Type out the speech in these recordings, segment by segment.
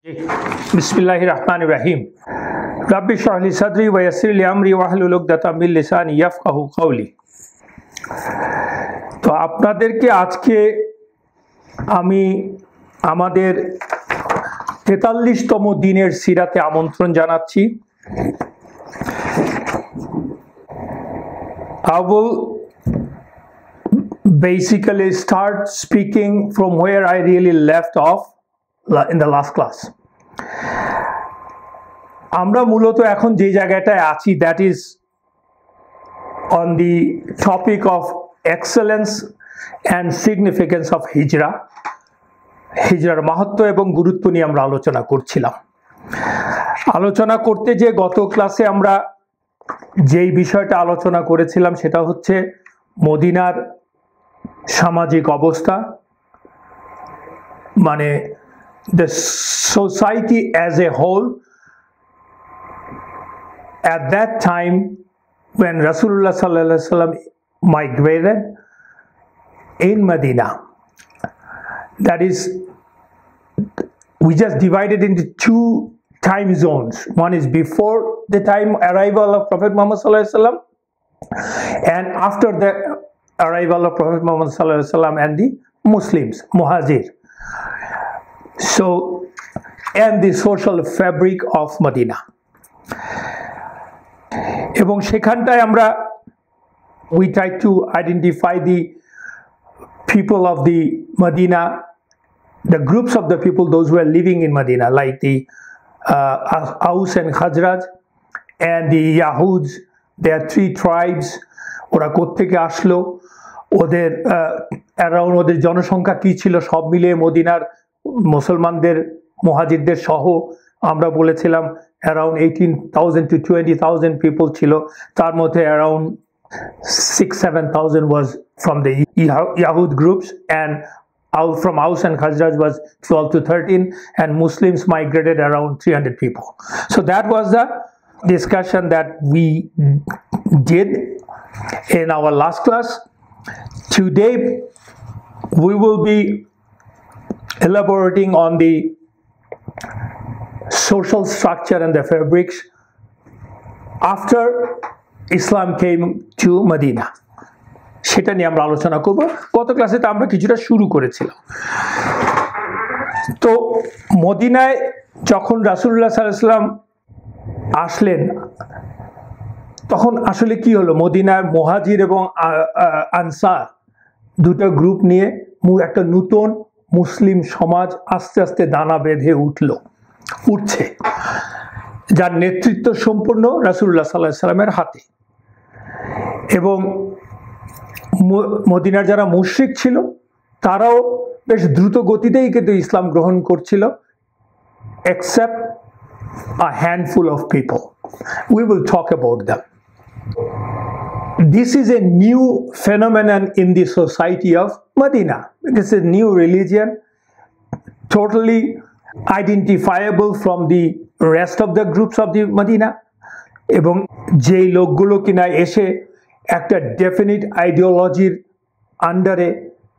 बिस्मिल्लाहिर्रहमानिर्रहीम रब्बि इश्रह ली सदरी व यस्सिर ली अमरी वाहलुल उक़दतम मिन लिसानी यफ़क़हू क़ौली। तो आपनादेरके आजके आमी आमादेर 43तम दिनेर सीराते आमंत्रण जानाच्छि। I will basically start speaking from where I really left off in the last class. আমরা মূলত এখন যে জায়গাটায় আছি, that is on the topic of excellence and significance of হিজরা। হিজরার মাহাত্ম্য এবং গুরুত্ব নিয়ে আমরা আলোচনা করছিলাম। আলোচনা করতে যে গত ক্লাসে আমরা যেই বিষয়টা আলোচনা করেছিলাম সেটা হচ্ছে মদিনার সামাজিক অবস্থা, মানে the society as a whole at that time when Rasulullah sallallahu alaihi wasallam migrated in Medina. That is, we just divided into two time zones. One is before the time arrival of Prophet Muhammad sallallahu alaihi wasallam, and after the arrival of Prophet Muhammad sallallahu alaihi wasallam and the Muslims, Muhajir. So, and the social fabric of Medina. এবং সেখানটায় আমরা we try to identify the people of the Medina, the groups of the people, those who are living in Medina, like the Aus and Khazraj and the Yahuds. There are three tribes. ওরা কোত্থেকে আসলো, ওদের around ওদের জনসংখ্যা কি ছিল, সব মিলিয়ে মদিনার মুসলমানদের মুহাজিরদের সহ আমরা বলেছিলাম অ্যারাউন্ড 18,000 to 20,000 পিপল ছিল। তার মধ্যে around 6-7,000 was from the Yahud groups, and from Aus and Khazraj was 12 to 13, and Muslims migrated around 300 people. So that was the discussion that we did in our last class. Today we will be elaborating on the social structure and the fabrics after Islam came to Medina. সেটা নিয়ে আমরা আলোচনা করব। গত ক্লাসে তো আমরা কিছুটা শুরু করেছিলাম। তো মদিনায় যখন রাসূলুল্লাহ সাল্লাল্লাহু আলাইহি ওয়াসাল্লাম আসলেন, তখন আসলে কি হলো, মদিনার মুহাজির এবং আনসার দুটো গ্রুপ নিয়ে একটা নতুন মুসলিম সমাজ আস্তে আস্তে দানা বেঁধে উঠছে, যার নেতৃত্ব সম্পূর্ণ রাসূলুল্লাহ সাল্লাল্লাহু আলাইহি ওয়াসাল্লামের হাতে। এবং মদিনার যারা মুশরিক ছিল তারাও বেশ দ্রুত গতিতেই কিন্তু ইসলাম গ্রহণ করছিল, except a handful of people. We will talk about them. This is a new phenomenon in the society of Medina. This is a new religion, totally identifiable from the rest of the groups of the Medina. এবং যেই লোকগুলো কিনা এসে একটা definite আইডিওলজির আন্ডারে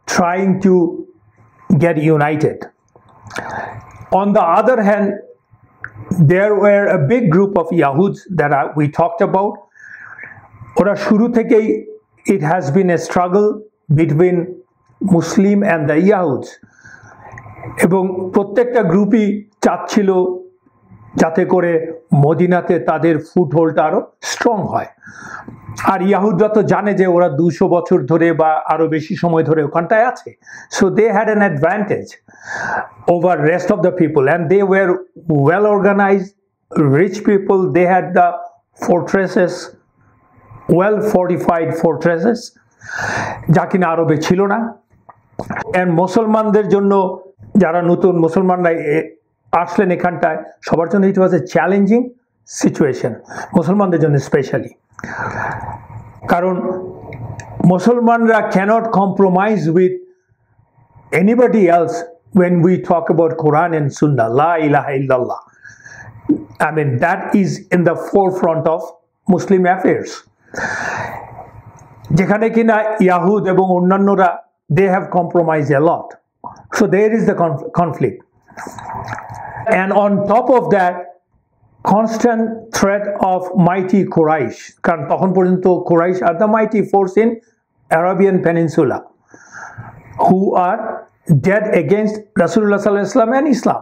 trying to get united. On the other hand, there were a big group of Yahuds that we talked about. ওরা শুরু থেকেই it has been a struggle between Muslim and the Yahuds, এবং প্রত্যেকটা গ্রুপই চাচ্ছিল যাতে করে মদিনাতে তাদের ফুটহোল্ডটা আরো স্ট্রং হয়। আর ইয়াহুদরা তো জানে যে ওরা 200 বছর ধরে বা আরো বেশি সময় ধরে ওখানটায় আছে, so they had an advantage over rest of the people, and they were well organized, rich people. They had the fortresses, well fortified fortresses, যা কিনা আরবে ছিল না। and মুসলমানদের জন্য, যারা নতুন মুসলমানরা আসলেন এখানটায়, সবার জন্য it was a challenging situation, মুসলমানদের জন্য স্পেশালি। কারণ মুসলমানরা cannot compromise with anybody else when we talk about Quran and Sunnah, La ilaha illallah. I mean, that is in the forefront of Muslim affairs. যেখানে কিনা ইয়াহুদ এবং অন্যান্যরা they have compromised a lot. So there is the conflict. and on top of that constant threat of mighty Quraysh, কারণ তখন পর্যন্ত Quraysh are the mighty force in Arabian Peninsula who are dead against Rasulullah sallallahu alaihi wasallam and Islam.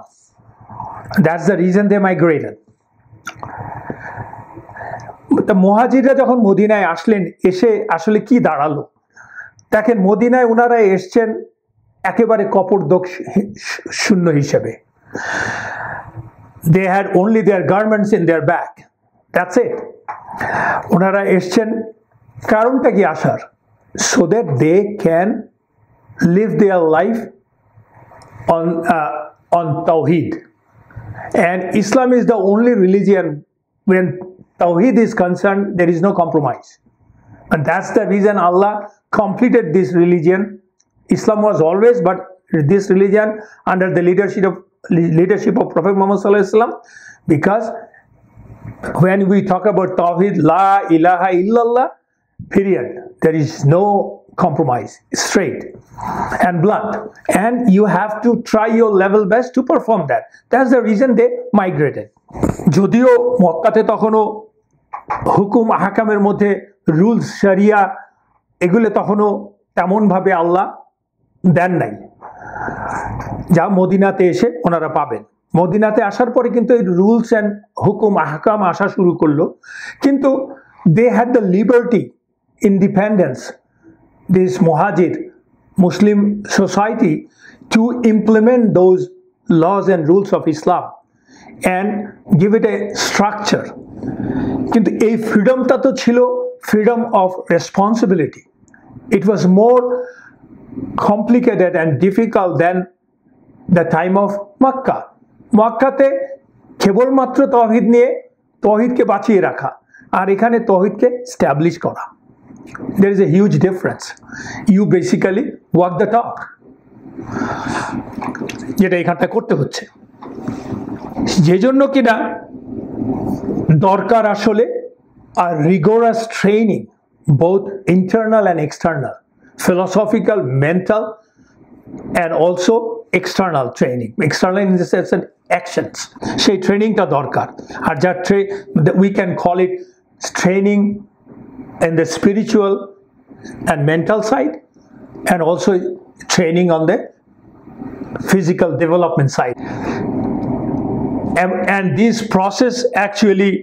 That's the reason they migrated. মুহাজিররা যখন মদিনায় আসলেন, এসে আসলে কি দাঁড়ালো দেখেন, মদিনায় ওনারা এসছেন একেবারে কপরদক শূন্য হিসেবে। They had only their garments in their bag. That's it. ওনারা এসছেন কারণটা কি আসার? So that they can live their life on Tawheed. And Islam is the only religion when Tawheed is concerned, there is no compromise. And that's the reason Allah completed this religion. Islam was always, but this religion under the leadership of Prophet Muhammad sallallahu alaihi wasallam, because when we talk about Tawheed, La ilaha illallah, period, there is no compromise, straight and blunt, and you have to try your level best to perform that. That's the reason they migrated. যদিও মক্কাতে তখনও হুকুম আহকামের মধ্যে rules শরিয়া এগুলো তখনও তেমনভাবে আল্লাহ দেন নাই, যা মদিনাতে এসে ওনারা পাবেন। মদিনাতে আসার পরে কিন্তু এই রুলস অ্যান্ড হুকুম আহকাম আসা শুরু করলো, কিন্তু they had the liberty, independence, this মুহাজির Muslim society to implement those laws and rules of Islam and give it a structure. কিন্তু এই ফ্রিডমটা তো ছিল freedom of responsibility. It was more complicated and difficult than the time of Makkah. মক্কাতে কেবলমাত্র তৌহিদ নিয়ে তৌহিদকে বাঁচিয়ে রাখা, আর এখানে তৌহিদকে স্ট্যাবলিশ করা। There is a huge difference. You basically walk the talk, যেটা এখানটা করতে হচ্ছে, যে জন্য কিনা দরকার আসলে a rigorous training, both internal and external, philosophical, mental, and also external training. External in the sense of actions. সেই ট্রেনিংটা দরকার। আর যা we can call it training in the spiritual and mental side, and also training on the physical development side. And this process actually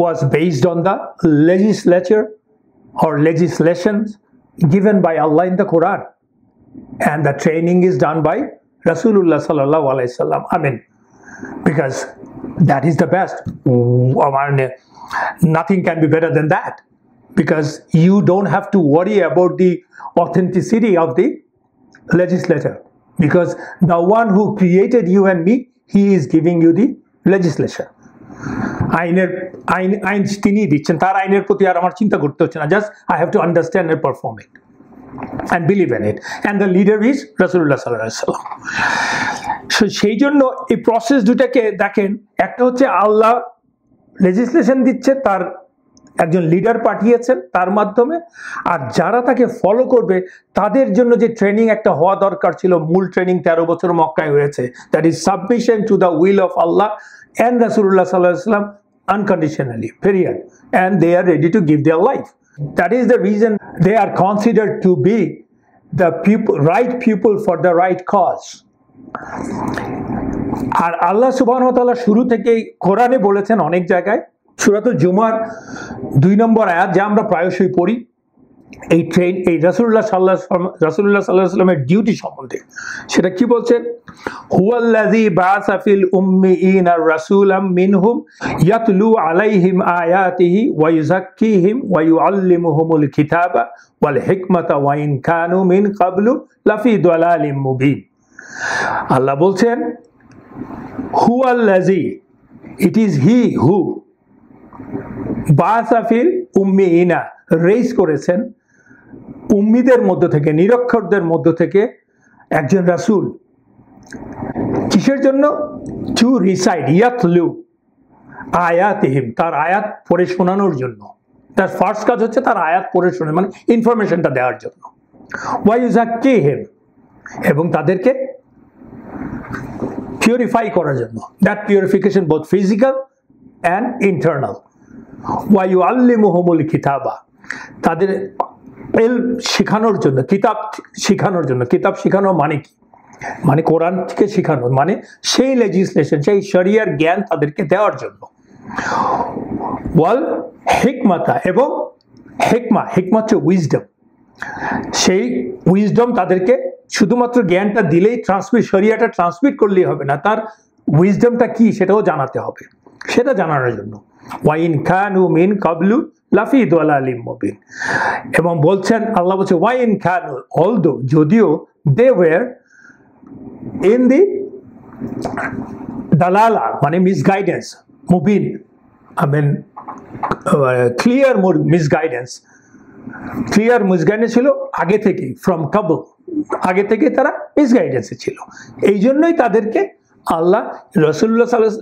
was based on the legislature or legislations given by Allah in the Quran, and the training is done by Rasulullah sallallahu alaihi wasallam. I mean, because that is the best. Nothing can be better than that, because you don't have to worry about the authenticity of the legislator, because the one who created you and me, he is giving you the legislation. আইন তিনি দিচ্ছেন, তার আইনের প্রতি আর আমার চিন্তা করতে হচ্ছে না, just I have to understand and perform it and believe in it, and the leader is Rasulullah sallallahu alaihi wasallam. So সেই জন্য এই প্রসেস দুটাকে দেখেন, একটা হচ্ছে আল্লাহ লেজিসলেশন দিচ্ছে, তার একজন লিডার পাঠিয়েছেন তার মাধ্যমে, আর যারা তাকে ফলো করবে তাদের জন্য যে ট্রেনিং একটা হওয়া দরকার ছিল, মূল ট্রেনিং 13 বছর মক্কায় হয়েছে, that is submission to the will of Allah and Rasulullah sallallahu alaihi wasallam unconditionally, period, and they are ready to give their life. That is the reason they are considered to be the right people for the right cause. আর আল্লাহ সুবহানাহু ওয়া তাআলা শুরু থেকেই কোরআনে বলেছেন অনেক জায়গায়, সূরাতুল জুমার 2 নম্বর আয়াত, যা আমরা প্রায়শই পড়ি, এই রাসূলুল্লাহ সাল্লাল্লাহু আলাইহি ওয়াসাল্লামের ডিউটি সম্বন্ধে। সেটা কি বলছেন? হুয়াল্লাযী বাআসা ফিল উম্মিয়িনা রাসূলাম মিনহুম ইয়াতলু আলাইহিম আয়াতিহি ওয়া ইউযাক্কিহিম ওয়া ইউআল্লিমুহুমুল কিতাবা ওয়াল হিকমাতা ওয়া ইন কানু মিন ক্বাবলু লাফি দালালিম মুবিন। আল্লাহ বলছেন হুয়াল্লাযী, ইট ইজ হি হু, বাআসা ফিল উম্মিয়িনা, রেইজ করেছেন উম্মিদের মধ্য থেকে, নিরক্ষরদের মধ্য থেকে একজন রাসূল। কিসের জন্য? টু রিসাইড, ইয়াতলু আয়াতিহিম, তার আয়াত পড়ে শোনানোর জন্য। তার ফার্স্ট কাজ হচ্ছে তার আয়াত পড়ে শোনা, মানে ইনফরমেশনটা দেওয়ার জন্য। ওয়া ইউযাক্কিহিম, এবং তাদেরকে পিউরিফাই করার জন্য, that purification both physical and internal. ওয়া ইউআল্লিমুহুমুল কিতাবা, তাদের ইলম শেখানোর জন্য, কিতাব শেখানোর জন্য। কিতাব শেখানো মানে কি? মানে কোরআন থেকে শেখানো, মানে সেই লেজিসলেশন, সেই শরিয়ার জ্ঞান তাদেরকে দেওয়ার জন্য। ওয়াল হিকমাতা, এবং হিকমা হচ্ছে উইজডম, সেই উইজডম তাদেরকে শুধুমাত্র জ্ঞানটা দিলেই শরিয়াটা ট্রান্সমিট করলেই হবে না, তার উইজডমটা কি সেটাও জানাতে হবে, সেটা জানানোর জন্য। ওয়াইন খানু মিন কাবলু লাফি দালালিম মুবিন, এবং বলছেন আল্লাহ বলছে ওয়াইন খানু, অলদো, যদিও, দে ওয়্যার ইন দি দালালা মানে মিসগাইডেন্স, মুবিন I mean ক্লিয়ার মিসগাইডেন্স ছিল আগে থেকে, ফ্রম কাবল, আগে থেকে তারা মিসগাইডেন্সে ছিল। এই জন্যই তাদেরকে আল্লাহ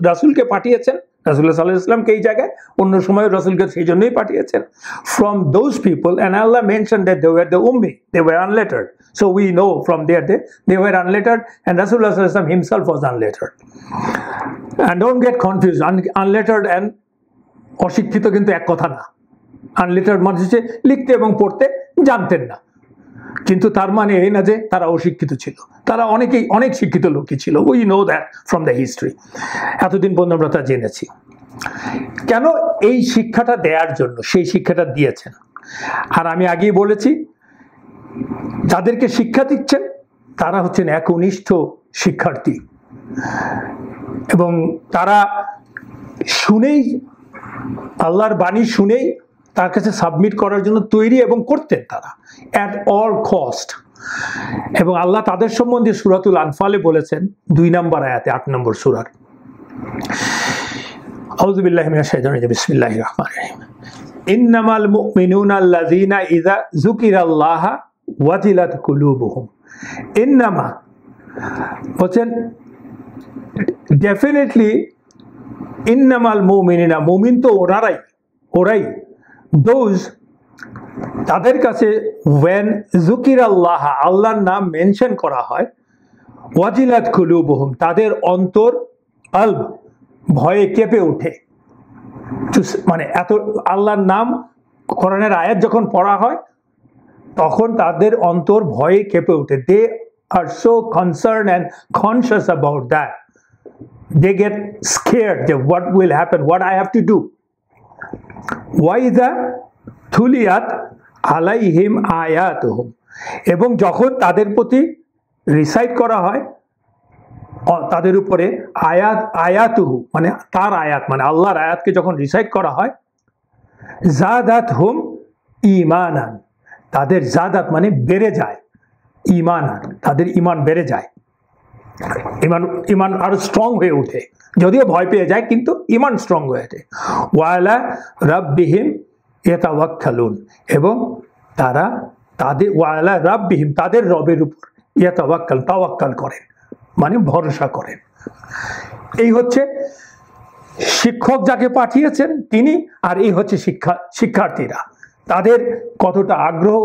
রাসূলকে পাঠিয়েছেন, রাসূলুল্লাহ সাল্লাল্লাহু আলাইহি ওয়াসাল্লামকে এই জায়গায়, অন্য সময় রাসূলকে সেই জন্যই পাঠিয়েছেন। From those people, and Allah mention that they were the উম্মি, they were unlettered. So we know from there they were unlettered, and Rasulullah sallallahu alaihi wasallam himself was unlettered. And don't get confused, unlettered and অশিক্ষিত কিন্তু এক কথা না। আনলেটার্ড মানে হচ্ছে লিখতে এবং পড়তে জানতেন না, কিন্তু তার মানে এই না যে তারা অশিক্ষিত ছিল, তারা অনেক শিক্ষিত লোকই ছিল। We know that from the history, এতদিন পর্যন্ত আমরা তা জেনেছি। কেন? এই শিক্ষাটা দেওয়ার জন্য, সেই শিক্ষাটা দিয়েছেন। আর আমি আগেই বলেছি, যাদেরকে শিক্ষা দিচ্ছেন তারা হচ্ছেন একনিষ্ঠ শিক্ষার্থী, এবং তারা শুনেই, আল্লাহর বাণী শুনেই তার কাছে সাবমিট করার জন্য তৈরি, এবং করতেন তারা অ্যাট অল কস্ট। এবং আল্লাহ তাদের সম্বন্ধে সূরাতুল আনফালে বলেছেন 2 নম্বর আয়াতে, 8 নম্বর সূরার, আউযু বিল্লাহি মিনাশ শাইতানির রাজিম, বিসমিল্লাহির রহমানির রহিম, ইন্নামাল মুমিনুনা আল্লাযীনা ইযা যুকিরাল্লাহা ওয়াজিলাত কুলুবুহুম। ইন্নামা বলেন ডেফিনেটলি, ইন্নামাল মুমিনিনা, মুমিন তো ওরাই, দোজ, তাদের কাছে, ওয়েন যুকিরাল্লাহ, আল্লাহর নাম মেনশন করা হয়, ওয়াজিলাত কুলুবুহুম, তাদের অন্তর, কলব, ভয়ে কেঁপে ওঠে। মানে এত আল্লাহর নাম, কোরআনের আয়াত যখন পড়া হয় তখন তাদের অন্তর ভয়ে কেঁপে ওঠে। They are so concern and conscious about that, they get scared that what will happen, what I have to do. ওয়াইদা তুলিয়াত আলাইহিম আয়াতুহুম, এবং যখন তাদের প্রতি রিসাইট করা হয়, তাদের উপরে আয়াতুহু মানে তার আয়াত, মানে আল্লাহর আয়াতকে যখন রিসাইট করা হয়, জাদাতহুম ঈমানান, তাদের জাদাত মানে বেড়ে যায়, ঈমানান, তাদের ঈমান বেড়ে যায়, ইমান আরো স্ট্রং হয়ে ওঠে, যদিও ভয় পেয়ে যায় কিন্তু ইমান স্ট্রং হয়ে ওঠে। ওয়ালা রাব্বিহিম ইয়াতাওয়াক্কালুন, এবং তারা ওয়ালা রাব্বিহিম, তাদের রবের উপর, তাওয়াক্কাল করেন, মানে ভরসা করেন। এই হচ্ছে শিক্ষক যাকে পাঠিয়েছেন তিনি, আর এই হচ্ছে শিক্ষার্থীরা, তাদের কতটা আগ্রহ,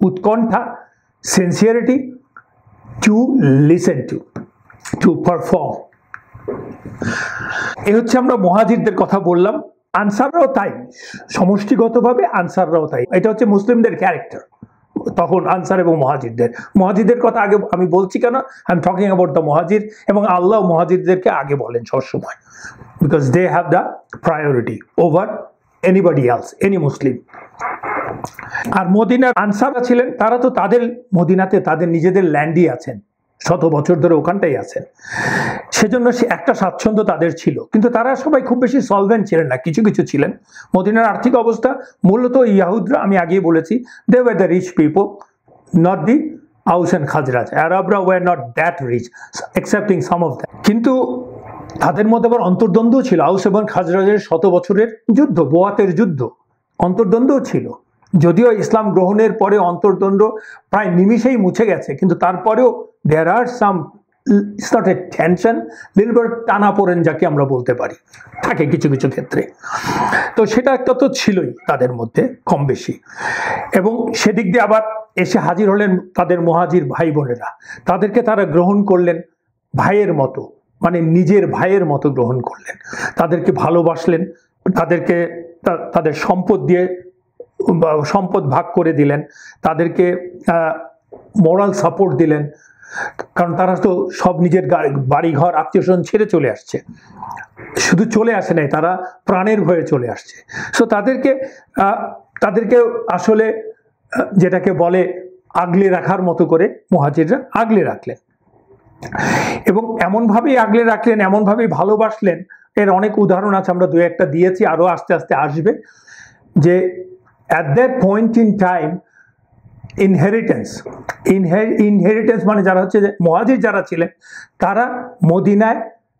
উৎকণ্ঠা, sincerity to listen to perform। এই হচ্ছে আমরা মুহাজিরদের কথা বললাম, আনসাররাও তাই, সমষ্টিগতভাবে আনসাররাও তাই। এটা হচ্ছে মুসলিমদের ক্যারেক্টার। তখন আনসার এবং মুহাজিরদের কথা আগে আমি বলছি কেন, I am talking about the মুহাজির, এবং আল্লাহ মুহাজিরদেরকে আগে বলেন সবসময়, because they have the priority over anybody else, any Muslim. আর মদিনার আনসাররা ছিলেন, তারা তো তাদের মদিনাতে তাদের নিজেদের ল্যান্ডই আছেন, শত বছর ধরে ওখানটাই আছেন, সেজন্য একটা স্বাচ্ছন্দ্য তাদের ছিল। কিন্তু তারা সবাই খুব বেশি সলভেন্ট ছিলেন না, কিছু ছিলেন। মদিনার আর্থিক অবস্থা মূলত ইয়াহুদরা, আমি আগেই বলেছি, they were the rich people, not the Aws and Khazraj. আরবরা were not that rich, excepting some of that. কিন্তু তাদের মধ্যে আবার অন্তর্দ্বন্দ্ব ছিল। আউস এবং খাজরাজের 100 বছরের যুদ্ধ, বোয়াতের যুদ্ধ, অন্তর্দ্বন্দ্ব ছিল। যদিও ইসলাম গ্রহণের পরে অন্তর্দ্বন্দ্ব প্রায় নিমিষেই মুছে গেছে, কিন্তু তারপরেও there are some, it's not a tension, little টানাপোড়েন যাকে আমরা বলতে পারি, থাকে কিছু ক্ষেত্রে। তো সেটা একটা তো ছিলই তাদের মধ্যে কম বেশি। এবং সেদিক দিয়ে আবার এসে হাজির হলেন তাদের মুহাজির ভাই বোনেরা, তাদেরকে তারা গ্রহণ করলেন ভাইয়ের মতো, মানে নিজের ভাইয়ের মতো গ্রহণ করলেন, তাদেরকে ভালোবাসলেন, তাদেরকে তাদের সম্পদ দিয়ে সম্পদ ভাগ করে দিলেন, তাদেরকে মোরাল সাপোর্ট দিলেন, কারণ তারা তো সব নিজের বাড়িঘর আত্মীয়স্বজন ছেড়ে চলে আসছে, শুধু চলে আসে নাই, তারা প্রাণের ভয়ে চলে আসছে। সো তাদেরকে আসলে যেটাকে বলে আগলে রাখার মতো করে মুহাজিররা আগলে রাখলেন, এবং এমনভাবেই আগলে রাখলেন, এমনভাবেই ভালোবাসলেন। এর অনেক উদাহরণ আছে, আমরা দু একটা দিয়েছি, আরো আস্তে আস্তে আসবে, যে at that point in time inheritance মানে যারা হচ্ছে যে মুহাজির যারা ছিলেন, তারা মদিনায়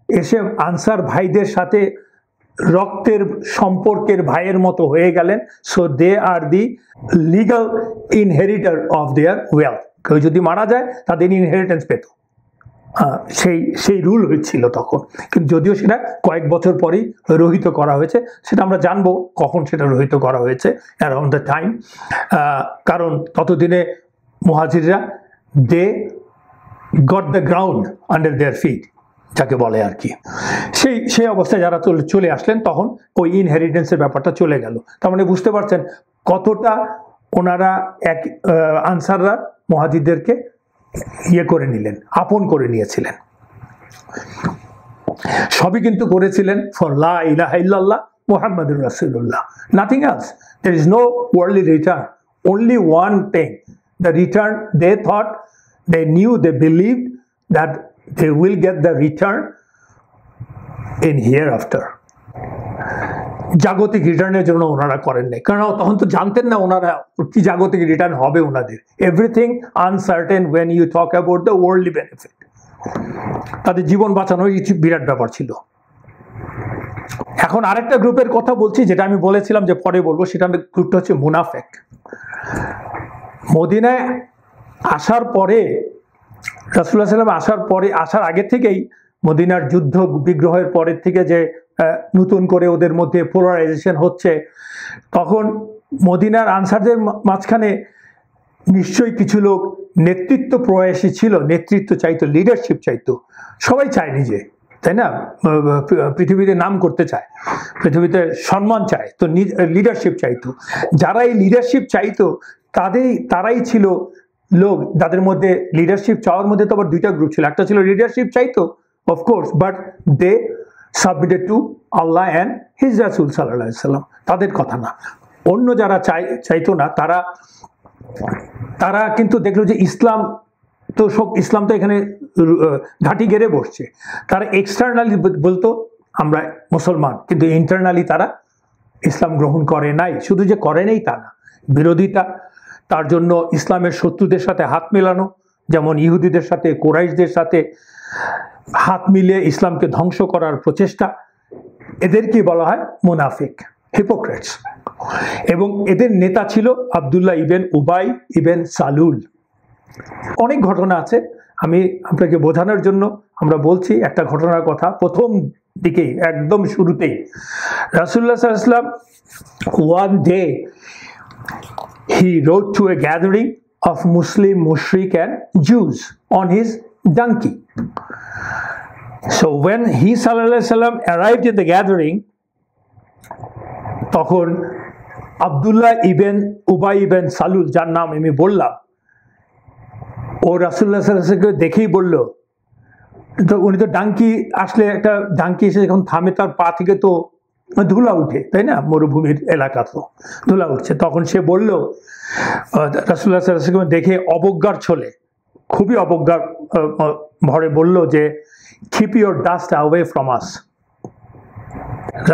এসে আনসার ভাইদের সাথে রক্তের সম্পর্কের ভাইয়ের মতো হয়ে গেলেন। So they are the legal inheritor of their wealth. কেউ যদি মারা যায় তাদের ইনহেরিটেন্স পেত, সেই রুল হয়েছিল তখন। কিন্তু যদিও সেটা কয়েক বছর পরেই রহিত করা হয়েছে, সেটা আমরা জানবো কখন সেটা রহিত করা হয়েছে, অ্যারাউন্ড দ্য টাইম। কারণ ততদিনে মুহাজিররা they got the ground under their feet, যাকে বলে আর কি। সেই অবস্থায় যারা চলে আসলেন, তখন ওই ইনহেরিটেন্সের ব্যাপারটা চলে গেল। তার মানে বুঝতে পারছেন কতটা ওনারা আনসাররা মুহাজিরদেরকে করে নিলেন, আপন করে নিয়েছিলেন। সবই কিন্তু করেছিলেন ফর লা ইলাহা ইল্লাল্লাহ মুহাম্মাদুর রাসূলুল্লাহ, nothing else. There is no worldly return, only one thing, the return. They thought, they knew, they believed that they will get the return in hereafter. জাগতিক রিটার্নের জন্য ওনারা করেন নাই, কারণ তখন তো জানতেন না ওনারা কি জাগতিক রিটার্ন হবে ওনাদের। Everything uncertain when you talk about the worldly benefit. তাদের জীবন বাঁচানোর বিরাট ব্যাপার ছিল। এখন আরেকটা গ্রুপের কথা বলছি, যেটা আমি বলেছিলাম যে পরে বলবো, সেটা গ্রুপটা হচ্ছে মুনাফেক। মদিনায় আসার পরে, রাসূলুল্লাহ সাল্লাল্লাহু আলাইহি ওয়াসাল্লাম আসার আগে থেকেই, মদিনার যুদ্ধ বিগ্রহের পরের থেকে যে নতুন করে ওদের মধ্যে পোলারাইজেশন হচ্ছে, তখন মদিনার আনসারদের মাঝখানে নিশ্চয়ই কিছু লোক নেতৃত্ব প্রয়াসী ছিল, নেতৃত্ব চাইতো, লিডারশিপ চাইতো। সবাই চায় নিজে, তাই না? পৃথিবীতে নাম করতে চায়, পৃথিবীতে সম্মান চায়, তো লিডারশিপ চাইতো। যারা এই লিডারশিপ চাইতো তারাই ছিল লোক যাদের মধ্যে লিডারশিপ চাওয়ার মধ্যে তো আবার দুইটা গ্রুপ ছিল। একটা ছিল লিডারশিপ চাইতো of course, but they submitted to Allah and his রাসূল সাল্লাল্লাহু আলাইহি ওয়াসাল্লাম, তাদের কথা না। অন্য যারা চাইতো না, তারা কিন্তু দেখলো যে ইসলাম তো এখানে ঘাঁটি গেড়ে বসছে। তারা এক্সটার্নালি বলতো আমরা মুসলমান, কিন্তু ইন্টারনালি তারা ইসলাম গ্রহণ করে নাই। শুধু যে করে নাই তা না, বিরোধিতা, তার জন্য ইসলামের শত্রুদের সাথে হাত মেলানো, যেমন ইহুদিদের সাথে, কুরাইশদের সাথে হাত মিলিয়ে ইসলামকে ধ্বংস করার প্রচেষ্টা, এদেরকে বলা হয় মুনাফিক, হিপোক্রেটস। এবং এদের নেতা ছিল আব্দুল্লাহ ইবেন উবাই ইবেন সালুল। অনেক ঘটনা আছে, আমি আপনাকে বোঝানোর জন্য আমরা বলছি একটা ঘটনার কথা। প্রথম দিকেই, একদম শুরুতেই, রাসূলুল্লাহ সাল্লাল্লাহু আলাইহি ওয়াসাল্লাম one day he rode to a gathering of Muslim mushrik and Jews on his donkey. So when he sallallahu alaihi wasallam arrived at the gathering, তখন আব্দুল্লাহ ইবেন উবাই ইবেন সালুল, যার নাম আমি বললাম, ও রাসূলুল্লাহ সাল্লাল্লাহু আলাইহি ওয়াসাল্লামকে দেখেই বলল, তো উনি তো ডাঙ্কি আসলে, একটা ডাঙ্কি এসে যখন থামে তার পা থেকে তো ধুলা উঠে, তাই না? মরুভূমির এলাকা তো ধুলা উঠছে। তখন সে বলল, রাসূলুল্লাহ সাল্লাল্লাহু আলাইহি ওয়াসাল্লাম দেখে অবজ্ঞার ছলে, খুবই অবজ্ঞার ভরে বলল যে, keep your dust away from us.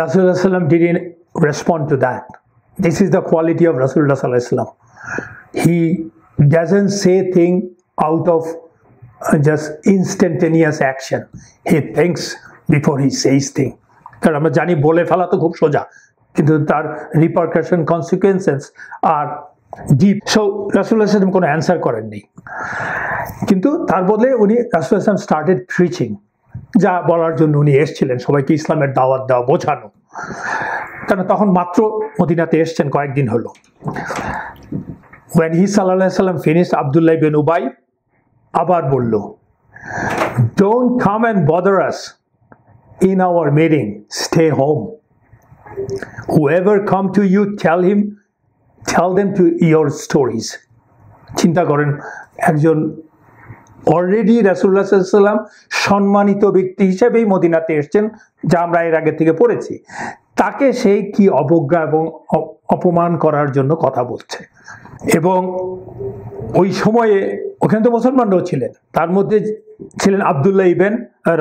Rasulullah sallallahu alaihi wasallam didn't respond to that. This is the quality of Rasulullah sallallahu alaihi wasallam. He doesn't say thing out of just instantaneous action. He thinks before he says thing. কারণ আমরা জানি বলে ফেলা তো খুব সোজা, কিন্তু তার রিপারকাশন, কনসিকুয়েন্সেস আর ডিপ। সো রাসূলুল্লাহ সাল্লাল্লাহু আলাইহি ওয়াসাল্লাম কোনো অ্যান্সার করেননি, কিন্তু তার বদলে উনি রাসূলুল্লাহ সাল্লাল্লাহু আলাইহি ওয়াসাল্লাম স্টার্টেড প্রিচিং, যা বলার জন্য উনি এসেছিলেন, সবাইকে ইসলামের দাওয়াত দেওয়া, বোঝানো। কারণ তখন মাত্র মদিনাতে এসেছেন, কয়েকদিন হলো। When he sallallahu alaihi wasallam finished, Abdullah ibn Ubay আবার বলল, don't come and bother us in our meeting, stay home. Whoever come to you, tell them to your stories. চিন্তা করেন, একজন অলরেডি রাসূলুল্লাহ সাল্লাল্লাহু আলাইহি ওয়াসাল্লাম সম্মানিত ব্যক্তি হিসেবেই মদিনাতে এসেছেন, যা আমরা এর আগে থেকে পড়েছি, তাকে সেই কি অবজ্ঞা এবং অপমান করার জন্য কথা বলছে। এবং ওই সময়ে ওখানে তো মুসলমানরাও ছিলেন, তার মধ্যে ছিলেন আব্দুল্লাহ ইবনে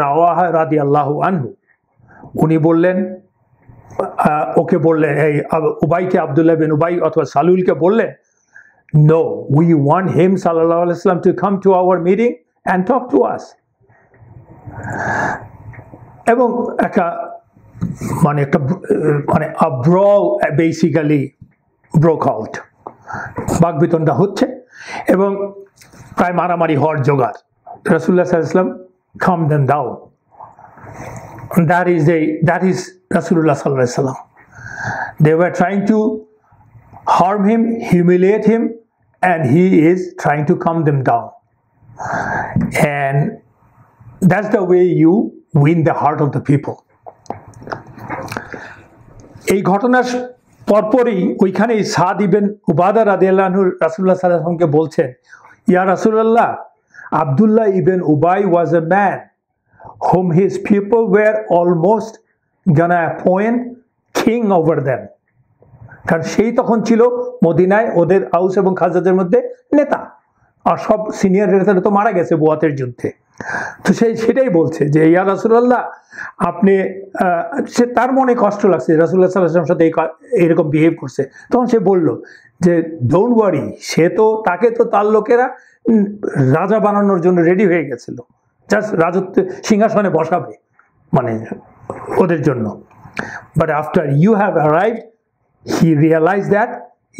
রাওয়াহা রাদিয়াল্লাহু আনহু। উনি বললেন, ওকে বললেন, এই উবাইকে, আব্দুল্লাহ বিন উবাই অথবা সালুলকে বললেন, no, we want him sallallahu alaihi wasallam to come to our meeting and talk to us. এবং একটা a brawl basically broke out. বাকবিতণ্ডা হচ্ছে এবং প্রায় মারামারি হওয়ার জোগাড়। রাসূলুল্লাহ সাল্লাল্লাহু আলাইহি ওয়াসাল্লাম calm them down. That is Rasulullah sallallahu alaihi wasallam. They were trying to harm him, humiliate him, and he is trying to calm them down. And that's the way you win the heart of the people. এই ঘটনার পরপরই ওইখানে সাদ ইবনে উবাদা রাদিয়াল্লাহু আনহু রাসূলুল্লাহ সাল্লাল্লাহু আলাইহি ওয়াসাল্লামকে বলছেন, ইয়া রাসূলুল্লাহ, Abdullah ibn Ubay was a man whom his people were almost gonna appoint king over them. কারণ সেই তখন ছিল মদিনায় ওদের আউস এবং খাজরাজের মধ্যে নেতা, আর সব সিনিয়র নেতারা তো মারা গেছে বুয়াতের যুদ্ধে। তো সেটাই বলছে যে ইয়া রাসূলুল্লাহ, আপনি তার মনে কষ্ট লাগছে রাসূলুল্লাহ সাল্লাল্লাহু আলাইহি ওয়াসাল্লামের সাথে এরকম বিহেভ করছে। তখন সে বলল যে ডোন্ট ওয়ারি, তাকে তো তার লোকেরা রাজা বানানোর জন্য রেডি হয়ে গেছিল, জাস্ট রাজত্ব সিংহাসনে বসাবে মানে ওদের জন্য। But after you have arrived, he realized that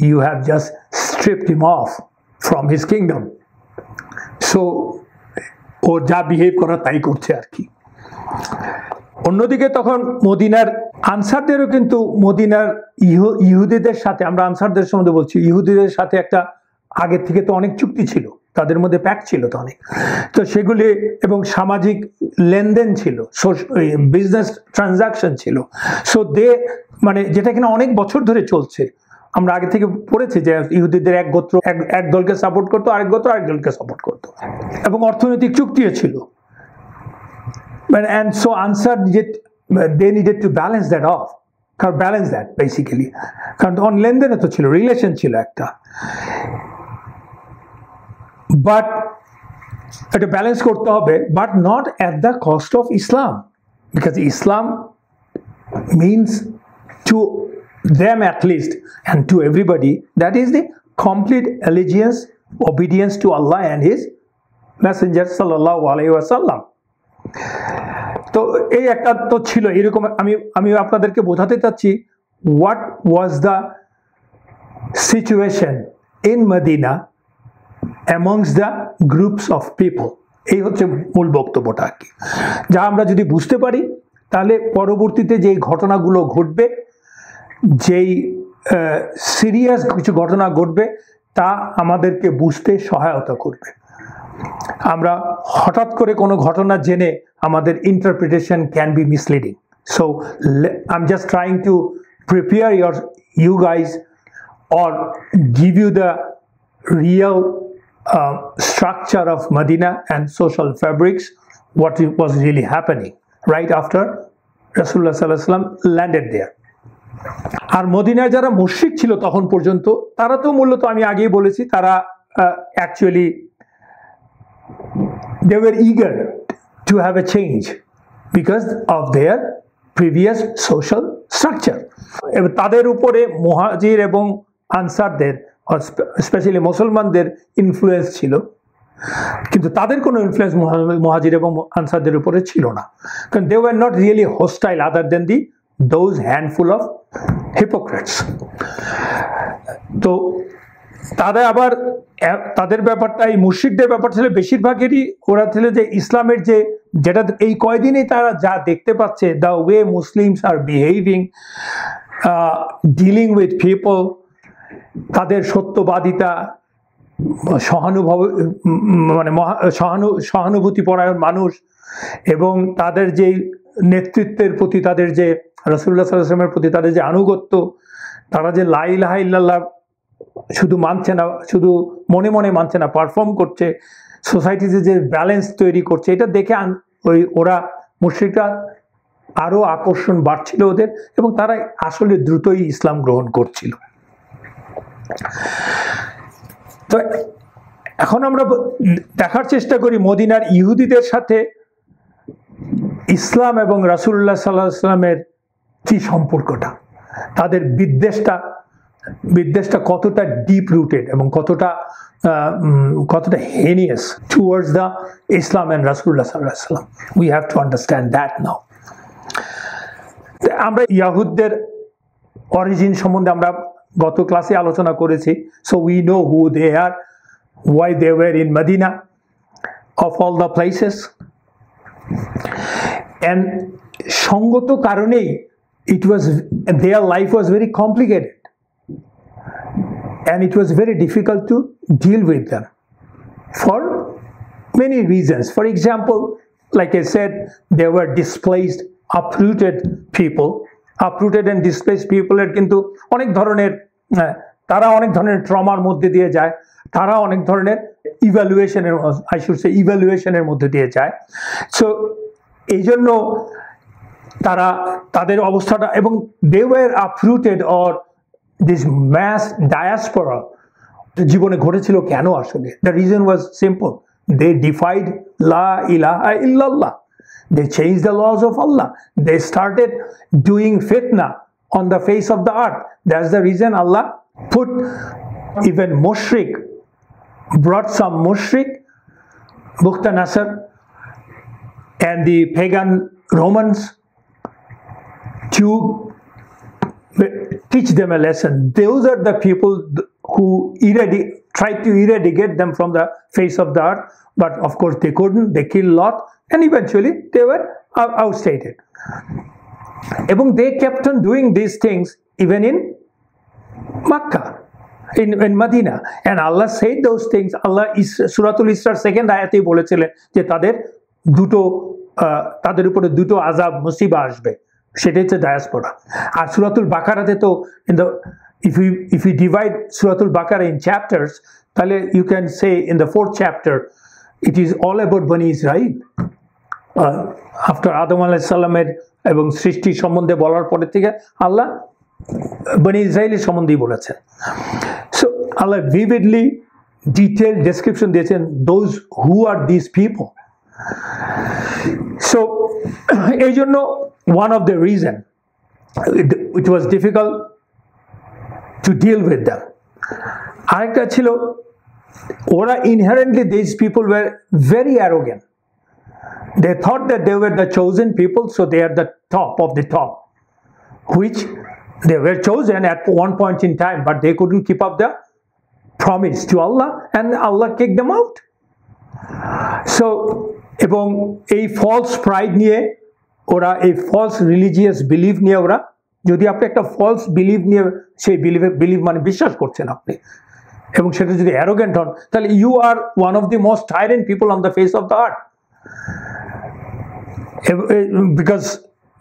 you have just stripped him off from his kingdom. So ও যা বিহেভ করা তাই করছে আর কি। অন্যদিকে তখন মদিনার আনসারদেরও কিন্তু মদিনার ইহুদিদের সাথে, আমরা আনসারদের সম্বন্ধে বলছি, ইহুদিদের সাথে একটা আগের থেকে তো অনেক চুক্তি ছিল, তাদের মধ্যে প্যাক্ট ছিল তো অনেক, তো সেগুলি এবং সামাজিক লেনদেন ছিল, বিজনেস ট্রানজাকশন ছিল। সো মানে যেটা কিনা অনেক বছর ধরে চলছে। আমরা আগে থেকে পড়েছি যে ইহুদিদের এক গোত্র এক দলকে সাপোর্ট করতো, আরেক গোত্র আরেক দলকে সাপোর্ট করতো, এবং অর্থনৈতিক চুক্তিও ছিল। And so Ansar they needed to balance that off, balance that basically, কারণ অন লেনদেনে তো ছিল, রিলেশন ছিল একটা, বাট এটা ব্যালেন্স করতে হবে, but not at the cost of Islam, because Islam means to them at least and to everybody that is the complete allegiance, obedience to Allah and His Messenger sallallahu alaihi wasallam. তো এই একটা তো ছিল এরকম। আমি আপনাদেরকে বোঝাতে চাচ্ছি what was the situation in Medina amongst the groups of people. এই হচ্ছে মূল বক্তব্যটা আর কি, যা আমরা যদি বুঝতে পারি তাহলে পরবর্তীতে যেই ঘটনাগুলো ঘটবে, যেই সিরিয়াস কিছু ঘটনা ঘটবে, তা আমাদেরকে বুঝতে সহায়তা করবে। আমরা হঠাৎ করে কোনো ঘটনা জেনে আমাদের interpretation can be misleading. So I am just trying to prepare you guys or give you the real structure of Medina and social fabrics, what was really happening right after Rasulullah sallallahu alaihi wasallam landed there. আর মদিনায় যারা মুশরিক ছিল তখন পর্যন্ত, তারা তো মূলত আমি আগেই বলেছি, তারা actually they were eager to have a change because of their previous social structure. তাদের উপরে মুহাজির এবং আনসারদের, স্পেশালি মুসলমানদের ইনফ্লুয়েন্স ছিল, কিন্তু তাদের কোনো ইনফ্লুয়েন্স মুহাজির এবং আনসারদের উপরে ছিল না, কারণ they were not really hostile other than those handful of hypocrites. তো তাদের আবার তাদের ব্যাপারটা, এই মুশরিকদের ব্যাপার ছিল বেশিরভাগেরই ওরা ছিল যে ইসলামের যেটা এই কয়দিনে তারা যা দেখতে পাচ্ছে, the way Muslims are behaving, dealing with people, তাদের সত্যবাদিতা, সহানুভূতিপরায়ণ মানুষ, এবং তাদের যে নেতৃত্বের প্রতি, তাদের যে রাসূলুল্লাহ সাল্লাল্লাহু আলাইহি ওয়াসাল্লামের প্রতি তাদের যে আনুগত্য, তারা যে লা ইলাহা ইল্লাল্লাহ শুধু মানছে না, শুধু মনে মনে মানছে না, পারফর্ম করছে, সোসাইটিতে যে ব্যালেন্স তৈরি করছে, এটা দেখে ওরা মুশরিকরা আরো আকর্ষণ বাড়ছিল ওদের, এবং তারা আসলে দ্রুতই ইসলাম গ্রহণ করছিল। তো এখন আমরা দেখার চেষ্টা করি মদিনার ইহুদিদের সাথে ইসলাম এবং রাসূলুল্লাহ সাল্লাল্লাহু আলাইহি ওয়াসাল্লামের কি সম্পর্কটা, তাদের বিদ্বেষটা কতটা ডিপ রুটেড এবং কতটা heinous towards the Islam and রাসূলুল্লাহ সাল্লাল্লাহু আলাইহি ওয়াসাল্লাম। We have to understand that now. আমরা ইয়াহুদদের অরিজিন সম্বন্ধে আমরা গত ক্লাসে আলোচনা করেছি। So we know who they are, why they were in Medina of all the places, and সঙ্গত কারণেই their life was very complicated and it was very difficult to deal with them for many reasons. For example, like I said, they were displaced, uprooted and displaced people এর কিন্তু অনেক ধরনের, তারা অনেক ধরনের ট্রমার মধ্যে দিয়ে যায়, তারা অনেক ধরনের ইভ্যালুয়েশনের মধ্যে দিয়ে যায়। সো এই জন্য তাদের অবস্থাটা, এবং they were uprooted or this mass diaspora জীবনে ঘটেছিল কেন আসলে? The reason was simple. They defied La ilaha illallah. They changed the laws of Allah. They started doing fitna on the face of the earth. That's the reason Allah put even brought some mushrik, Bukhtanasar, and the pagan Romans to teach them a lesson. Those are the people who tried to eradicate them from the face of the earth, but of course they couldn't. They killed Lot, and eventually they were outstated. And they kept on doing these things even in Makkah, in Medina, and Allah said those things. Allah is Suratul Isra second ayate বলেছিলেন যে তাদের উপরে দুটো আযাব মুসিবা আসবে, সেটা হচ্ছে diaspora. আর সূরাতুল বাকারাতে তো if we divide Suratul Baqarah in chapters, তাহলে you can say in the 4th chapter it is all about Bani Israel. After Adam alayhis salamের এবং সৃষ্টি সম্বন্ধে বলার পরে থেকে আল্লাহ বনি ইসরাইলের সম্বন্ধেই বলেছেন। So Allah vividly detailed description দিয়েছেন those who are these people. So এই জন্য one of the reason it was difficult to deal with them. আরেকটা ছিল, ওরা inherently these people were very arrogant. They thought that they were the chosen people, so they are the top of the top, which they were chosen at one point in time, but they couldn't keep up the promise to Allah, and Allah kicked them out. So এবং এই false pride নিয়ে ওরা, এই false religious belief নিয়ে ওরা, যদি আপনি একটা false belief নিয়ে সেই belief মানে বিশ্বাস করছেন আপনি, এবং সেটা যদি arrogant হন, তাহলে you are one of the most tyrant people on the face of the earth, because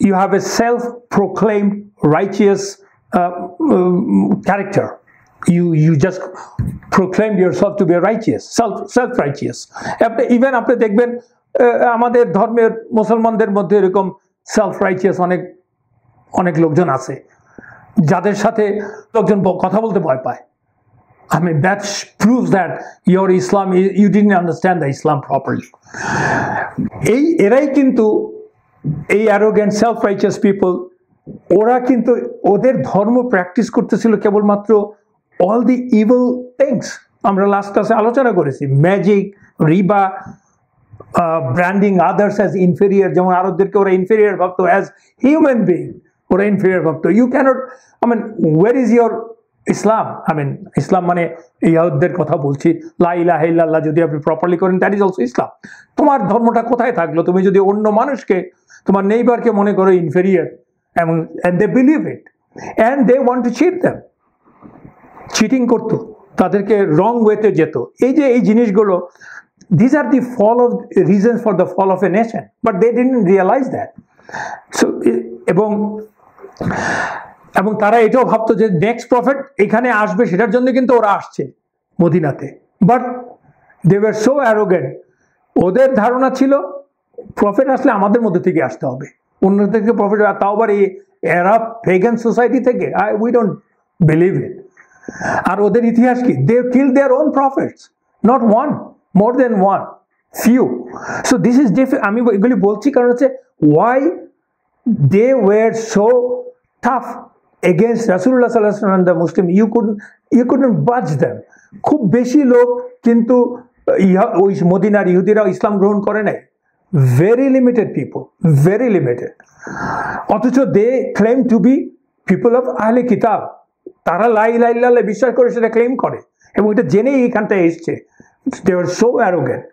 you have a self-proclaimed righteous character. You just proclaimed yourself to be righteous, self-righteous. Even আপনি দেখবেন আমাদের ধর্মের মুসলমানদের মধ্যে এরকম self-righteous অনেক লোকজন আছে, যাদের সাথে লোকজন কথা বলতে ভয় পায়। I mean, that proves that your Islam, you didn't understand the Islam properly. এরাই কিন্তু এই arrogant self-righteous people, ওরা কিন্তু ওদের ধর্ম প্র্যাকটিস করতেছিল কেবলমাত্র all the evil things. আমরা লাস্ট ক্লাসে আলোচনা করেছি, ম্যাজিক, রিবা, branding others as inferior, যেমন আরবদেরকে ওরা inferior ভাবতো, as human being ওরা inferior ভাবতো। You cannot, I mean, where is your Islam? I mean, Islam মানে ইয়াহুদদের কথা বলছি, লা ইলাহা ইল্লাল্লাহ যদি আপনি প্রপারলি করেন, দ্যাট ইজ অলসো ইসলাম। তোমার ধর্মটা কোথায় থাকলো? তুমি যদি অন্য মানুষকে, তোমার নেইবারকে মনে করো ইনফেরিয়ার, এবং and they believe it and they want to cheat them, cheating করতো তাদেরকে রং ওয়েতে যেত। এই যে এই জিনিসগুলো, these are the reasons for the fall of a nation, but they didn't realize that. So এবং তারা এটাও ভাবতো যে নেক্সট প্রফেট এখানে আসবে, সেটার জন্য কিন্তু ওরা আসছে মদিনাতে। But they were so arrogant, ওদের ধারণা ছিল প্রফেট আসলে আমাদের মধ্যে থেকে আসতে হবে, অন্য থেকে প্রফেট, তাও আবার এই আরব পেগান সোসাইটি থেকে। We don't believe it. আর ওদের ইতিহাস কি, they kill their own prophets, not one, more than one, few. So this is different. আমি এগুলি বলছি কারণ হচ্ছে why they were so tough against Rasulullah sallallahu alaihi wasallam and the Muslim, you couldn't budge them. খুব বেশি লোক কিন্তু ওই মদিনার ইহুদিরা ইসলাম গ্রহণ করে নাই, very limited people, very limited. অথচ they claim to be people of আহলে কিতাব, তারা লা ইলাহা ইল্লাল্লাহ বিশ্বাস করে সেটা ক্লেম করে, এবং এটা জেনেই এইখানটায় এসছে। they were so arrogant,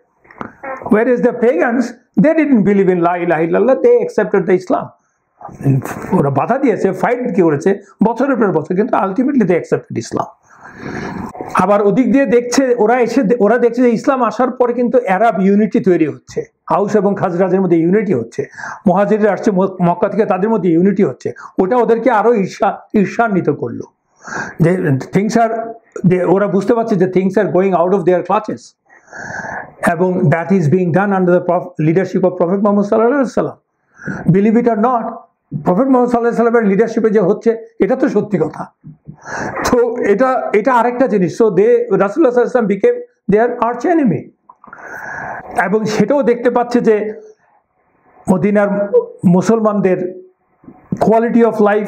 whereas the pagans, they didn't believe in লা ইলাহা ইল্লাল্লাহ, they accepted the Islam. ওরা বাধা দিয়েছে, ফাইট করেছে বছরের পর বছর, কিন্তু আলটিমেটলি দে অ্যাকসেপ্টেড ইসলাম। আবার ওদিক দিয়ে দেখছে ওরা দেখছে যে ইসলাম আসার পরে কিন্তু আরব ইউনিটি তৈরি হচ্ছে, হাউস এবং খাজরাজের মধ্যে ইউনিটি হচ্ছে, মুহাজিররা আসছে মক্কা থেকে, তাদের মধ্যে ইউনিটি হচ্ছে। ওটা ওদেরকে আরো ঈর্ষান্বিত করলো যে ওরা বুঝতে পারছে যে things are going out of their clutches, এবং that is being done under the leadership of prophet Muhammad সাল্লাল্লাহু আলাইহি ওয়াসাল্লাম। Believe it or not, prophet Muhammad সাল্লাল্লাহু আলাইহি ওয়াসাল্লামের লিডারশিপে যে হচ্ছে এটা তো সত্যি কথা। তো এটা আরেকটা জিনিস। সো রাসূলুল্লাহ সাল্লাল্লাহু আলাইহি ওয়াসাল্লাম বিকেম দেয়ার আর্চ এনিমি, এবং সেটাও দেখতে পাচ্ছে যে মদিনার মুসলমানদের কোয়ালিটি অফ লাইফ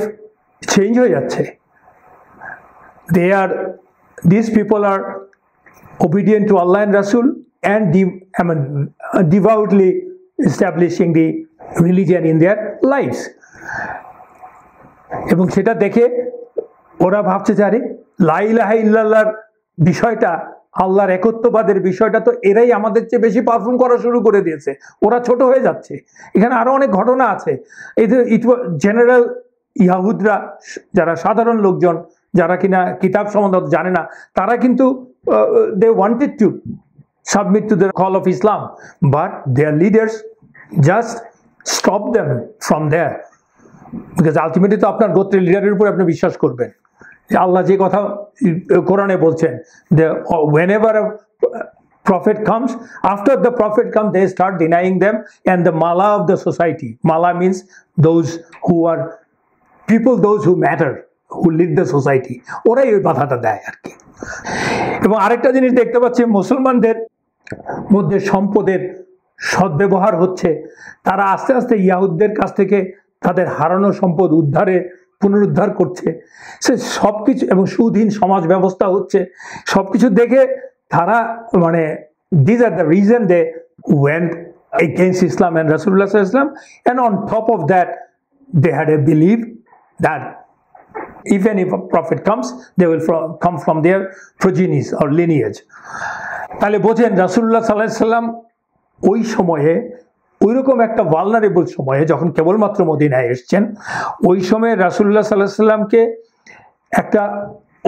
চেঞ্জ হয়ে যাচ্ছে। This people are obedient to Allah and Rasul and devoutly establishing the religion in their lives. এবং সেটা দেখে ওরা ভাবছে যে আরে লা ইলাহা ইল্লাল্লাহর বিষয়টা, আল্লাহর একত্ববাদের বিষয়টা তো এরাই আমাদের চেয়ে বেশি পারফর্ম করা শুরু করে দিয়েছে, ওরা ছোট হয়ে যাচ্ছে। এখানে আরো অনেক ঘটনা আছে। জেনারেল ইয়াহুদরা, যারা সাধারণ লোকজন, যারা কিনা কিতাব সম্বন্ধে জানে না, তারা কিন্তু they wanted to submit to the call of Islam, but their leaders just stopped them from there, because ultimately তো আপনার গোত্রের লিডারের উপর আপনি বিশ্বাস করবেন। আল্লাহ যে কথা কোরআনে বলছেন, whenever a prophet comes, after the prophet comes, they start denying them, and the mala of the society, mala means those who are people, those who matter, who lead the society, ওরাই ওই বাধাটা দেয় আর কি। এবং আরেকটা জিনিস দেখতে পাচ্ছি, মুসলমানদের মধ্যে সম্পদের সদ্ব্যবহার হচ্ছে। তারা আস্তে আস্তে ইয়াহুদদের কাছ থেকে তাদের হারানো সম্পদ পুনরুদ্ধার করছে। সে সবকিছু, এবং সুদহীন সমাজ ব্যবস্থা হচ্ছে। সবকিছু দেখে তারা these are the reason they went against Islam and Rasulullah sallallahu alaihi wasallam, and on top of that they had a belief that even if a prophet comes, they will come from their progenies or lineage. তাহলে বোঝেন রাসূলুল্লাহ সাল্লাল্লাহু আলাইহি ওয়াসাল্লাম ওই সময়ে, ওইরকম একটা vulnerable সময়ে, যখন কেবলমাত্র মদিনায় এসেছেন, ওই সময়ে রাসূলুল্লাহ সাল্লাল্লাহু আলাইহি ওয়াসাল্লামকে একটা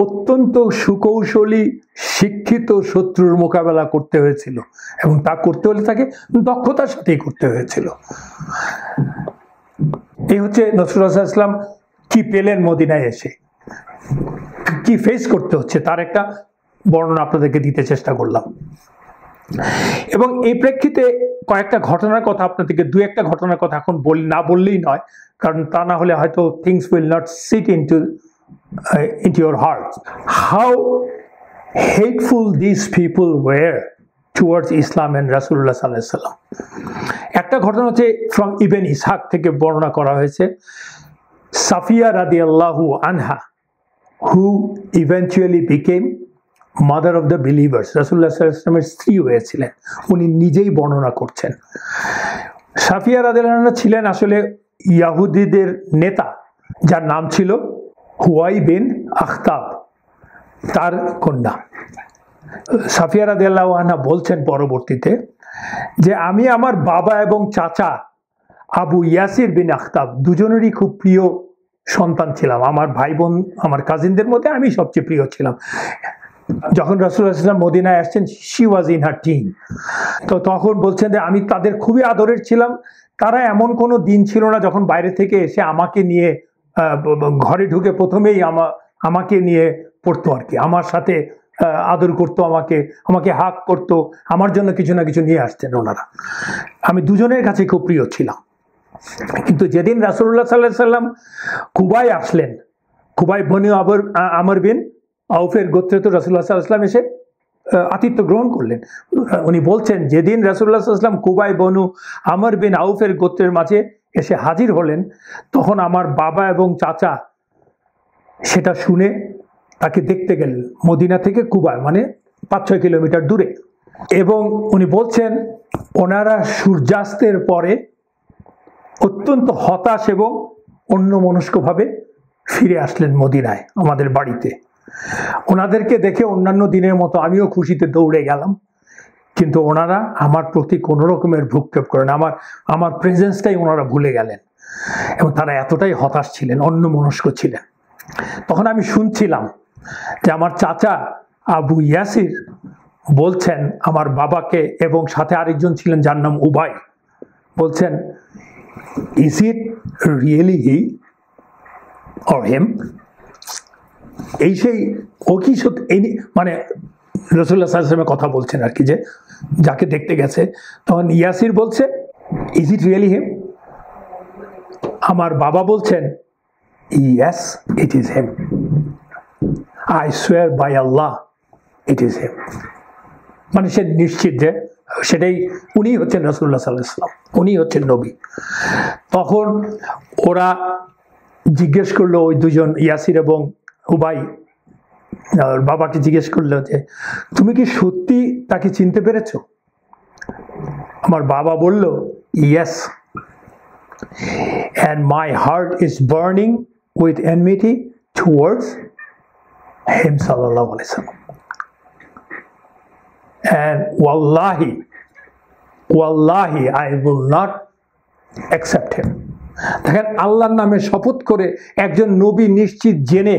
অত্যন্ত সুকৌশলী শিক্ষিত শত্রুর মোকাবেলা করতে হয়েছিল, এবং তা করতে হলে তাকে দক্ষতার সাথেই করতে হয়েছিল। এই হচ্ছে রাসূলুল্লাহ সাল্লাল্লাহু আলাইহি ওয়াসাল্লাম কি পেলেন মদিনায় এসে, কি ফেস করতে হচ্ছে, তার একটা বর্ণনা আপনাদেরকে দিতে চেষ্টা করলাম। এবং এই প্রেক্ষিতে কয়েকটা ঘটনার কথা আপনাদেরকে, দু একটা ঘটনার কথা এখন না বললেই নয়, কারণ তা না হলে হয়তো things will not seat into your heart. How hateful these people were towards Islam and Rasulullah sallallahu alaihi wasallam. একটা ঘটনা হচ্ছে ফ্রম ইবন ইসহাক থেকে বর্ণনা করা হয়েছে। সাফিয়া রাদিয়াল্লাহু আনহা, who eventually became mother of the believers, রাসূলুল্লাহ সাল্লাল্লাহু আলাইহি ওয়াসাল্লামের স্ত্রী হয়েছিলেন, উনি নিজেই বর্ণনা করছেন। সাফিয়া রাদিয়াল্লাহু আনহা ছিলেন আসলে ইয়াহুদীদের নেতা, যার নাম ছিল হুয়াই বিন আখতাব, তার কন্যা। সাফিয়া রাদিয়াল্লাহু আনহা বলছেন পরবর্তীতে যে আমি আমার বাবা এবং চাচা আবু ইয়াসির বিন আখতাব দুজনেরই খুব প্রিয় সন্তান ছিলাম। আমার ভাই বোন, আমার কাজিনদের মধ্যে আমি সবচেয়ে প্রিয় ছিলাম। যখন রাসূলুল্লাহ সাল্লাল্লাহু আলাইহি ওয়াসাল্লাম মদিনায় আসছেন, she was in her tin. তো তখন বলছেন যে আমি তাদের খুবই আদরের ছিলাম। তারা এমন কোনো দিন ছিল না যখন বাইরে থেকে এসে আমাকে নিয়ে ঘরে ঢুকে প্রথমেই আমাকে নিয়ে পড়তো আর কি, আমার সাথে আদর করতো, আমাকে হাক করতো, আমার জন্য কিছু না কিছু নিয়ে আসতেন ওনারা। আমি দুজনের কাছে খুব প্রিয় ছিলাম। কিন্তু যেদিন রাসূলুল্লাহ সাল্লাল্লাহু আলাইহি ওয়াসাল্লাম কুবায় আসলেন, কুবায় বনু আমর বিন আউফের গোত্রে তো রাসূলুল্লাহ সাল্লাল্লাহু আলাইহি ওয়াসাল্লাম এসে আতিথ্য গ্রহণ করলেন। উনি বলছেন যেদিন রাসূলুল্লাহ সাল্লাল্লাহু আলাইহি ওয়াসাল্লাম কুবায় বনু আমর বিন আউফের গোত্রের মাঝে এসে হাজির হলেন, তখন আমার বাবা এবং চাচা সেটা শুনে তাকে দেখতে গেলেন মদিনা থেকে কুবায়, মানে 5-6 কিলোমিটার দূরে। এবং উনি বলছেন ওনারা সূর্যাস্তের পরে অত্যন্ত হতাশ এবং অন্যমনস্কভাবে ফিরে আসলেন মদিনায় আমাদের বাড়িতে। ওনাদেরকে দেখে অন্যান্য দিনের মতো আমিও খুশিতে দৌড়ে গেলাম, কিন্তু ওনারা আমার প্রতি কোনো রকমের ভ্রুক্ষেপ করেন, আমার প্রেজেন্সটাই ওনারা ভুলে গেলেন এবং তারা এতটাই হতাশ ছিলেন, অন্যমনস্ক ছিলেন। তখন আমি শুনছিলাম যে আমার চাচা আবু ইয়াসির বলছেন আমার বাবাকে, এবং সাথে আরেকজন ছিলেন যার নাম উবাই, বলছেন is it really he or him? এই সেই ও কি সত্যি, মানে রাসূলুল্লাহ সাল্লাল্লাহু আলাইহি ওয়াসাল্লামের কথা বলছেন আর কি, যে যাকে দেখতে গেছে। তখন ইয়াসির বলছে ইজ ইট রিয়েলি হিম? আমার বাবা বলছেন yes it is him, I swear by Allah it is him. মানে সে নিশ্চিত যে সেটাই উনি হচ্ছেন রাসূলুল্লাহ সাল্লাল্লাহু আলাইহি ওয়াসাল্লাম, উনি হচ্ছেন নবী। তখন ওরা জিজ্ঞেস করলো, ওই দুজন ইয়াসির এবং উবাই বাবাকে জিজ্ঞেস করলো যে তুমি কি সত্যি তাকে চিনতে পেরেছো? আমার বাবা বলল yes, and my heart is burning with enmity towards him sallallahu alaihi wasallam, and wallahi I will not accept him. দেখেন আল্লাহর নামে শপথ করে একজন নবী নিশ্চিত জেনে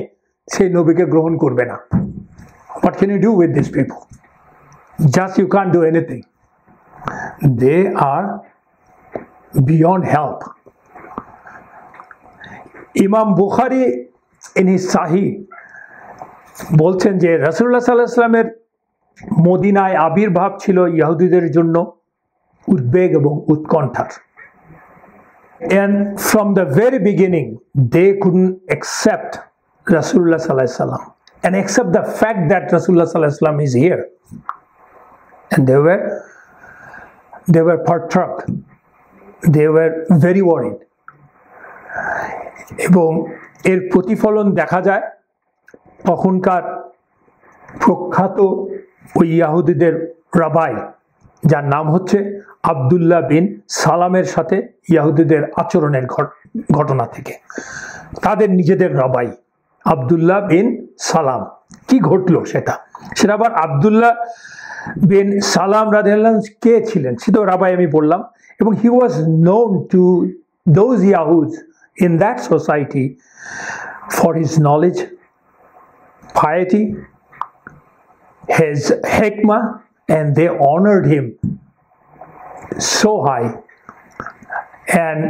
সেই নবীকে গ্রহণ করবে না। What can you do with these people? Just you can't do anything. They are beyond help. ইমাম বুখারী in his Sahih বলছেন যে রাসূলুল্লাহ সাল্লাল্লাহু আলাইহি ওয়াসাল্লামের মদিনায় আবির্ভাব ছিল ইহুদিদের জন্য উদ্বেগ এবং উৎকণ্ঠার। And from the very beginning they couldn't accept Rasulullah sallallahu alaihi wasallam and accept the fact that Rasulullah sallallahu alaihi wasallam is here, and they were perturbed, they were very worried. এবং এর প্রতিফলন দেখা যায় তখনকার প্রখ্যাত ওই ইহুদিদের rabbi যার নাম হচ্ছে আব্দুল্লাহ বিন সালামের সাথে ইহুদিদের আচরণের ঘটনা থেকে। তাদের নিজেদের রাবাই আব্দুল্লাহ বিন সালাম, কি ঘটলো সেটা আবার আব্দুল্লাহ বিন সালাম রাদিয়াল্লাহু আনহু কে ছিলেন সে তো রাবাই আমি বললাম, এবং he was known to those ইয়াহুদস in that society for his knowledge, piety, his hikmah, and they honored him so high, and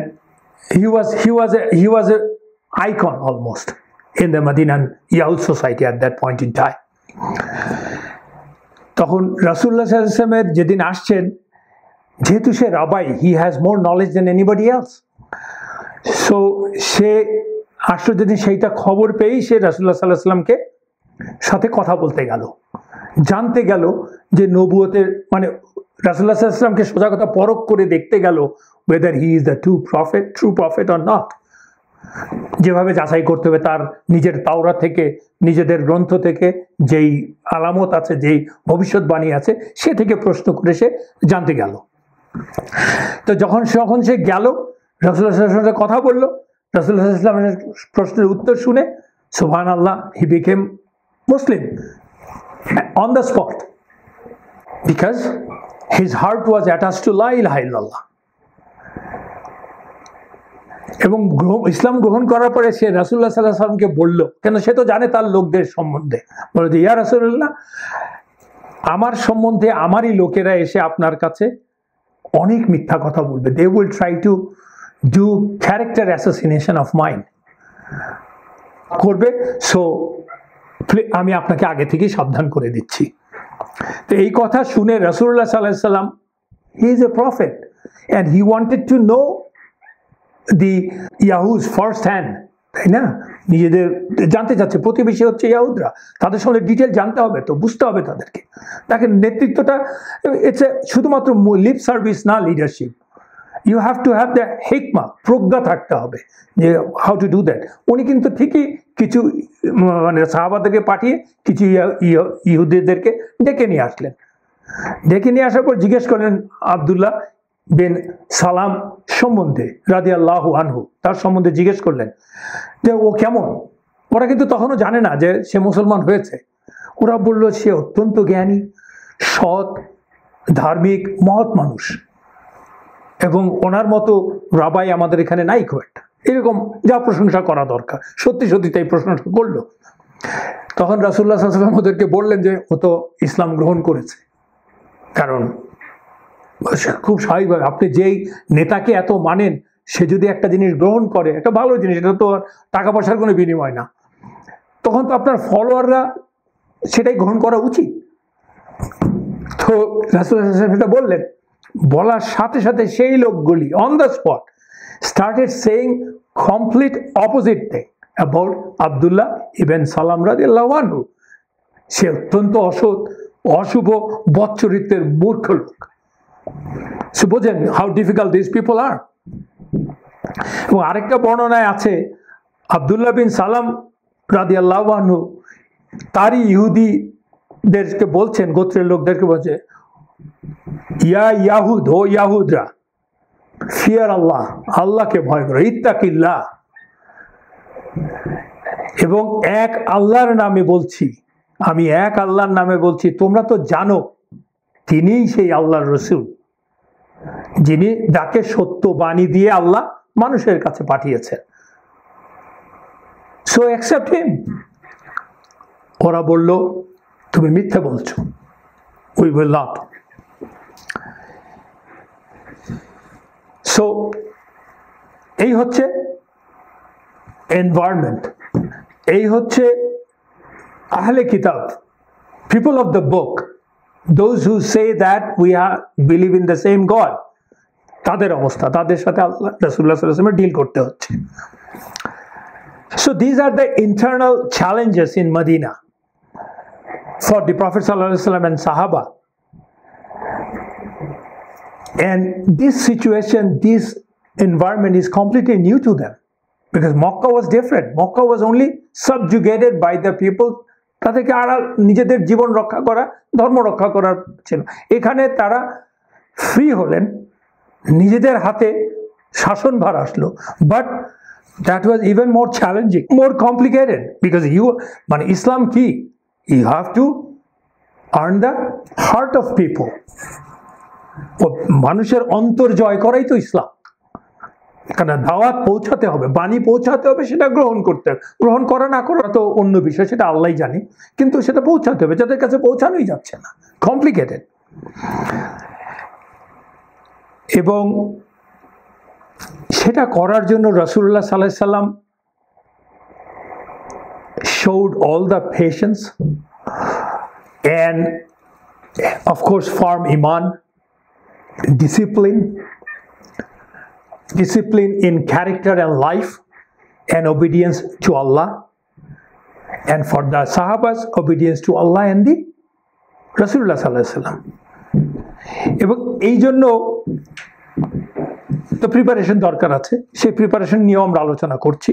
he was a icon almost in the Medinan Yahud society at that point in time. তখন রাসূলুল্লাহ সাল্লাল্লাহু আলাইহি ওয়াসাল্লামের যেদিন আসছেন, যেহেতু সে rabbi, he has more knowledge than anybody else, so সে আসলে যেদিন সেইটা খবর পেয়েই সে রাসূলুল্লাহ সাল্লাল্লাহু আলাইহি ওয়াসাল্লামকে সাথে কথা বলতে গেল, জানতে গেল যে নবুয়তের মানে রাসূলুল্লাহ সাল্লাল্লাহু আলাইহি ওয়াসাল্লামকে সোজা কথা পরখ করে দেখতে গেল whether he is the true prophet or not, যেভাবে যাচাই করতে হবে তার নিজের তাওরাত থেকে, নিজেদের গ্রন্থ থেকে যেই আলামত আছে, যেই ভবিষ্যৎবাণী আছে, সে থেকে প্রশ্ন করে সে জানতে গেল। তো যখন সে গেল রাসূলুল্লাহ সাল্লাল্লাহু আলাইহি ওয়াসাল্লামের কথা বলল, রাসূলুল্লাহ সাল্লাল্লাহু আলাইহি ওয়াসাল্লামের প্রশ্নের উত্তর শুনে সুবহানাল্লাহ, he became Muslim on the spot because his heart was attached to la ilaha illallah. এবং ইসলাম গ্রহণ করার পরে সে রাসূলুল্লাহ সাল্লাল্লাহু আলাইহি ওয়াসাল্লামকে বলল, কেন সে তো জানে তার লোকদের সম্বন্ধে, বলে যে ইয়া রাসূলুল্লাহ, আমার সম্বন্ধে আমারই লোকেরা এসে আপনার কাছে অনেক মিথ্যা কথা বলবে, they will try to do character assassination of mind করবে, সো আমি আপনাকে আগে থেকেই সাবধান করে দিচ্ছি। তো এই কথা শুনে রাসূলুল্লাহ সাল্লাল্লাহু আলাইহি ওয়াসাল্লাম, he is a prophet and he wanted to know the ইয়াহুজ ফার্স্ট হ্যান্ড, তাই না? নিজেদের জানতে চাচ্ছে, প্রতিবেশী হচ্ছে ইয়াহুদরা, তাদের সঙ্গে ডিটেল জানতে হবে, তো বুঝতে হবে তাদেরকে। তাকে নেতৃত্বটা ইটস শুধুমাত্র লিপ সার্ভিস না, leadership. You have to have the হিকমা, প্রজ্ঞা থাকতে হবে যে হাউ টু ডু দ্যাট। উনি কিন্তু ঠিকই কিছু মানে সাহাবাদেরকে পাঠিয়ে কিছু ইহুদিদেরকে ডেকে নিয়ে আসলেন। ডেকে নিয়ে আসার পর জিজ্ঞেস করলেন আব্দুল্লাহ বিন সালাম সম্বন্ধে রাদিয়াল্লাহু আনহু, তার সম্বন্ধে জিজ্ঞেস করলেন যে ও কেমন। ওরা কিন্তু তখনও জানে না যে সে মুসলমান হয়েছে। ওরা বলল সে অত্যন্ত জ্ঞানী, সৎ, ধার্মিক, মহৎ মানুষ, এবং ওনার মতো রাবাই আমাদের এখানে নাই খুব একটা, এরকম যা প্রশংসা করা দরকার। সত্যি সত্যি তাই প্রশংসা করলো। তখন রাসূলুল্লাহ সাল্লাল্লাহু আলাইহি ওয়াসাল্লাম ওদেরকে বললেন যে ও তো ইসলাম গ্রহণ করেছে। কারণ খুব স্বাভাবিকভাবে আপনি যেই নেতাকে এত মানেন, সে যদি একটা জিনিস গ্রহণ করে, একটা ভালো জিনিস, এটা তো টাকা পয়সার কোনো বিনিময় না, তখন তো আপনার ফলোয়াররা সেটাই গ্রহণ করা উচিত। তো রাসূলুল্লাহ সাল্লাল্লাহু আলাইহি ওয়াসাল্লাম সেটা বললেন। বলার সাথে সাথে সেই লোকগুলি on the spot started saying complete opposite thing about Abdullah ibn Salam রাদিয়াল্লাহু আনহু। সে অত্যন্ত অসৎ, অশুভ, বদচরিত্রের মূর্খ লোক। সো বোঝেন হাউ ডিফিকাল্ট দিস পিপল আর। এবং আরেকটা বর্ণনায় আছে আব্দুল্লাহ বিন সালাম রাদিয়াল্লাহু আনহু তারই ইহুদিদেরকে বলছেন, গোত্রের লোকদেরকে বলছে, ইয়া ইয়াহুদ, ও ইয়াহুদরা, ফিয়ার আল্লাহ, আল্লাহকে ভয় করো, ইত্তাকিল্লাহ, এবং এক আল্লাহর নামে বলছি, আমি এক আল্লাহর নামে বলছি, তোমরা তো জানো তিনিই সেই আল্লাহর রসূল, যিনি যাকে সত্য বাণী দিয়ে আল্লাহ মানুষের কাছে পাঠিয়েছেন। সো অ্যাকসেপ্ট হিম। ওরা বলল তুমি মিথ্যে বলছো, উই উইল নট। সো এই হচ্ছে এনভায়রনমেন্ট, এই হচ্ছে আহলে কিতাব, people of the book, those who say that we believe in the same god, তাদের অবস্থা, তাদের সাথে আল্লাহ রাসূলুল্লাহ সাল্লাল্লাহু আলাইহি ওয়াসাল্লামের ডিল করতে হচ্ছে। So these are the internal challenges in Medina for the Prophet sallallahu alaihi wasallam and Sahaba. And this situation, this environment is completely new to them, because Makkah was different. Makkah was only subjugated by the people. তাদেরকে আড়াল, নিজেদের জীবন রক্ষা করা, ধর্ম রক্ষা করার ছিল। এখানে তারা ফ্রি হলেন, নিজেদের হাতে শাসনভার আসলো, but that was even more challenging, more complicated, because মানে ইসলাম কি, you have to earn the heart of people. মানুষের অন্তর জয় করাই তো ইসলাম। কারণ দাওয়াত পৌঁছাতে হবে, বাণী পৌঁছাতে হবে, সেটা গ্রহণ করতে হবে। গ্রহণ করা না করা তো অন্য বিষয়, সেটা আল্লাহই জানে, কিন্তু সেটা পৌঁছাতে হবে, যাদের কাছে পৌঁছানোই যাচ্ছে না, কমপ্লিকেটেড। এবং সেটা করার জন্য রাসূলুল্লাহ সাল্লাল্লাহু আলাইহি ওয়াসাল্লাম showed all the patience and of course firm iman, discipline in character and life, and obedience to Allah, and for the Sahabas, obedience to Allah and the Rasulullah sallallahu alaihi wasallam. এবং এই জন্য তো preparation দরকার আছে, সেই preparation নিয়েও আমরা আলোচনা করছি।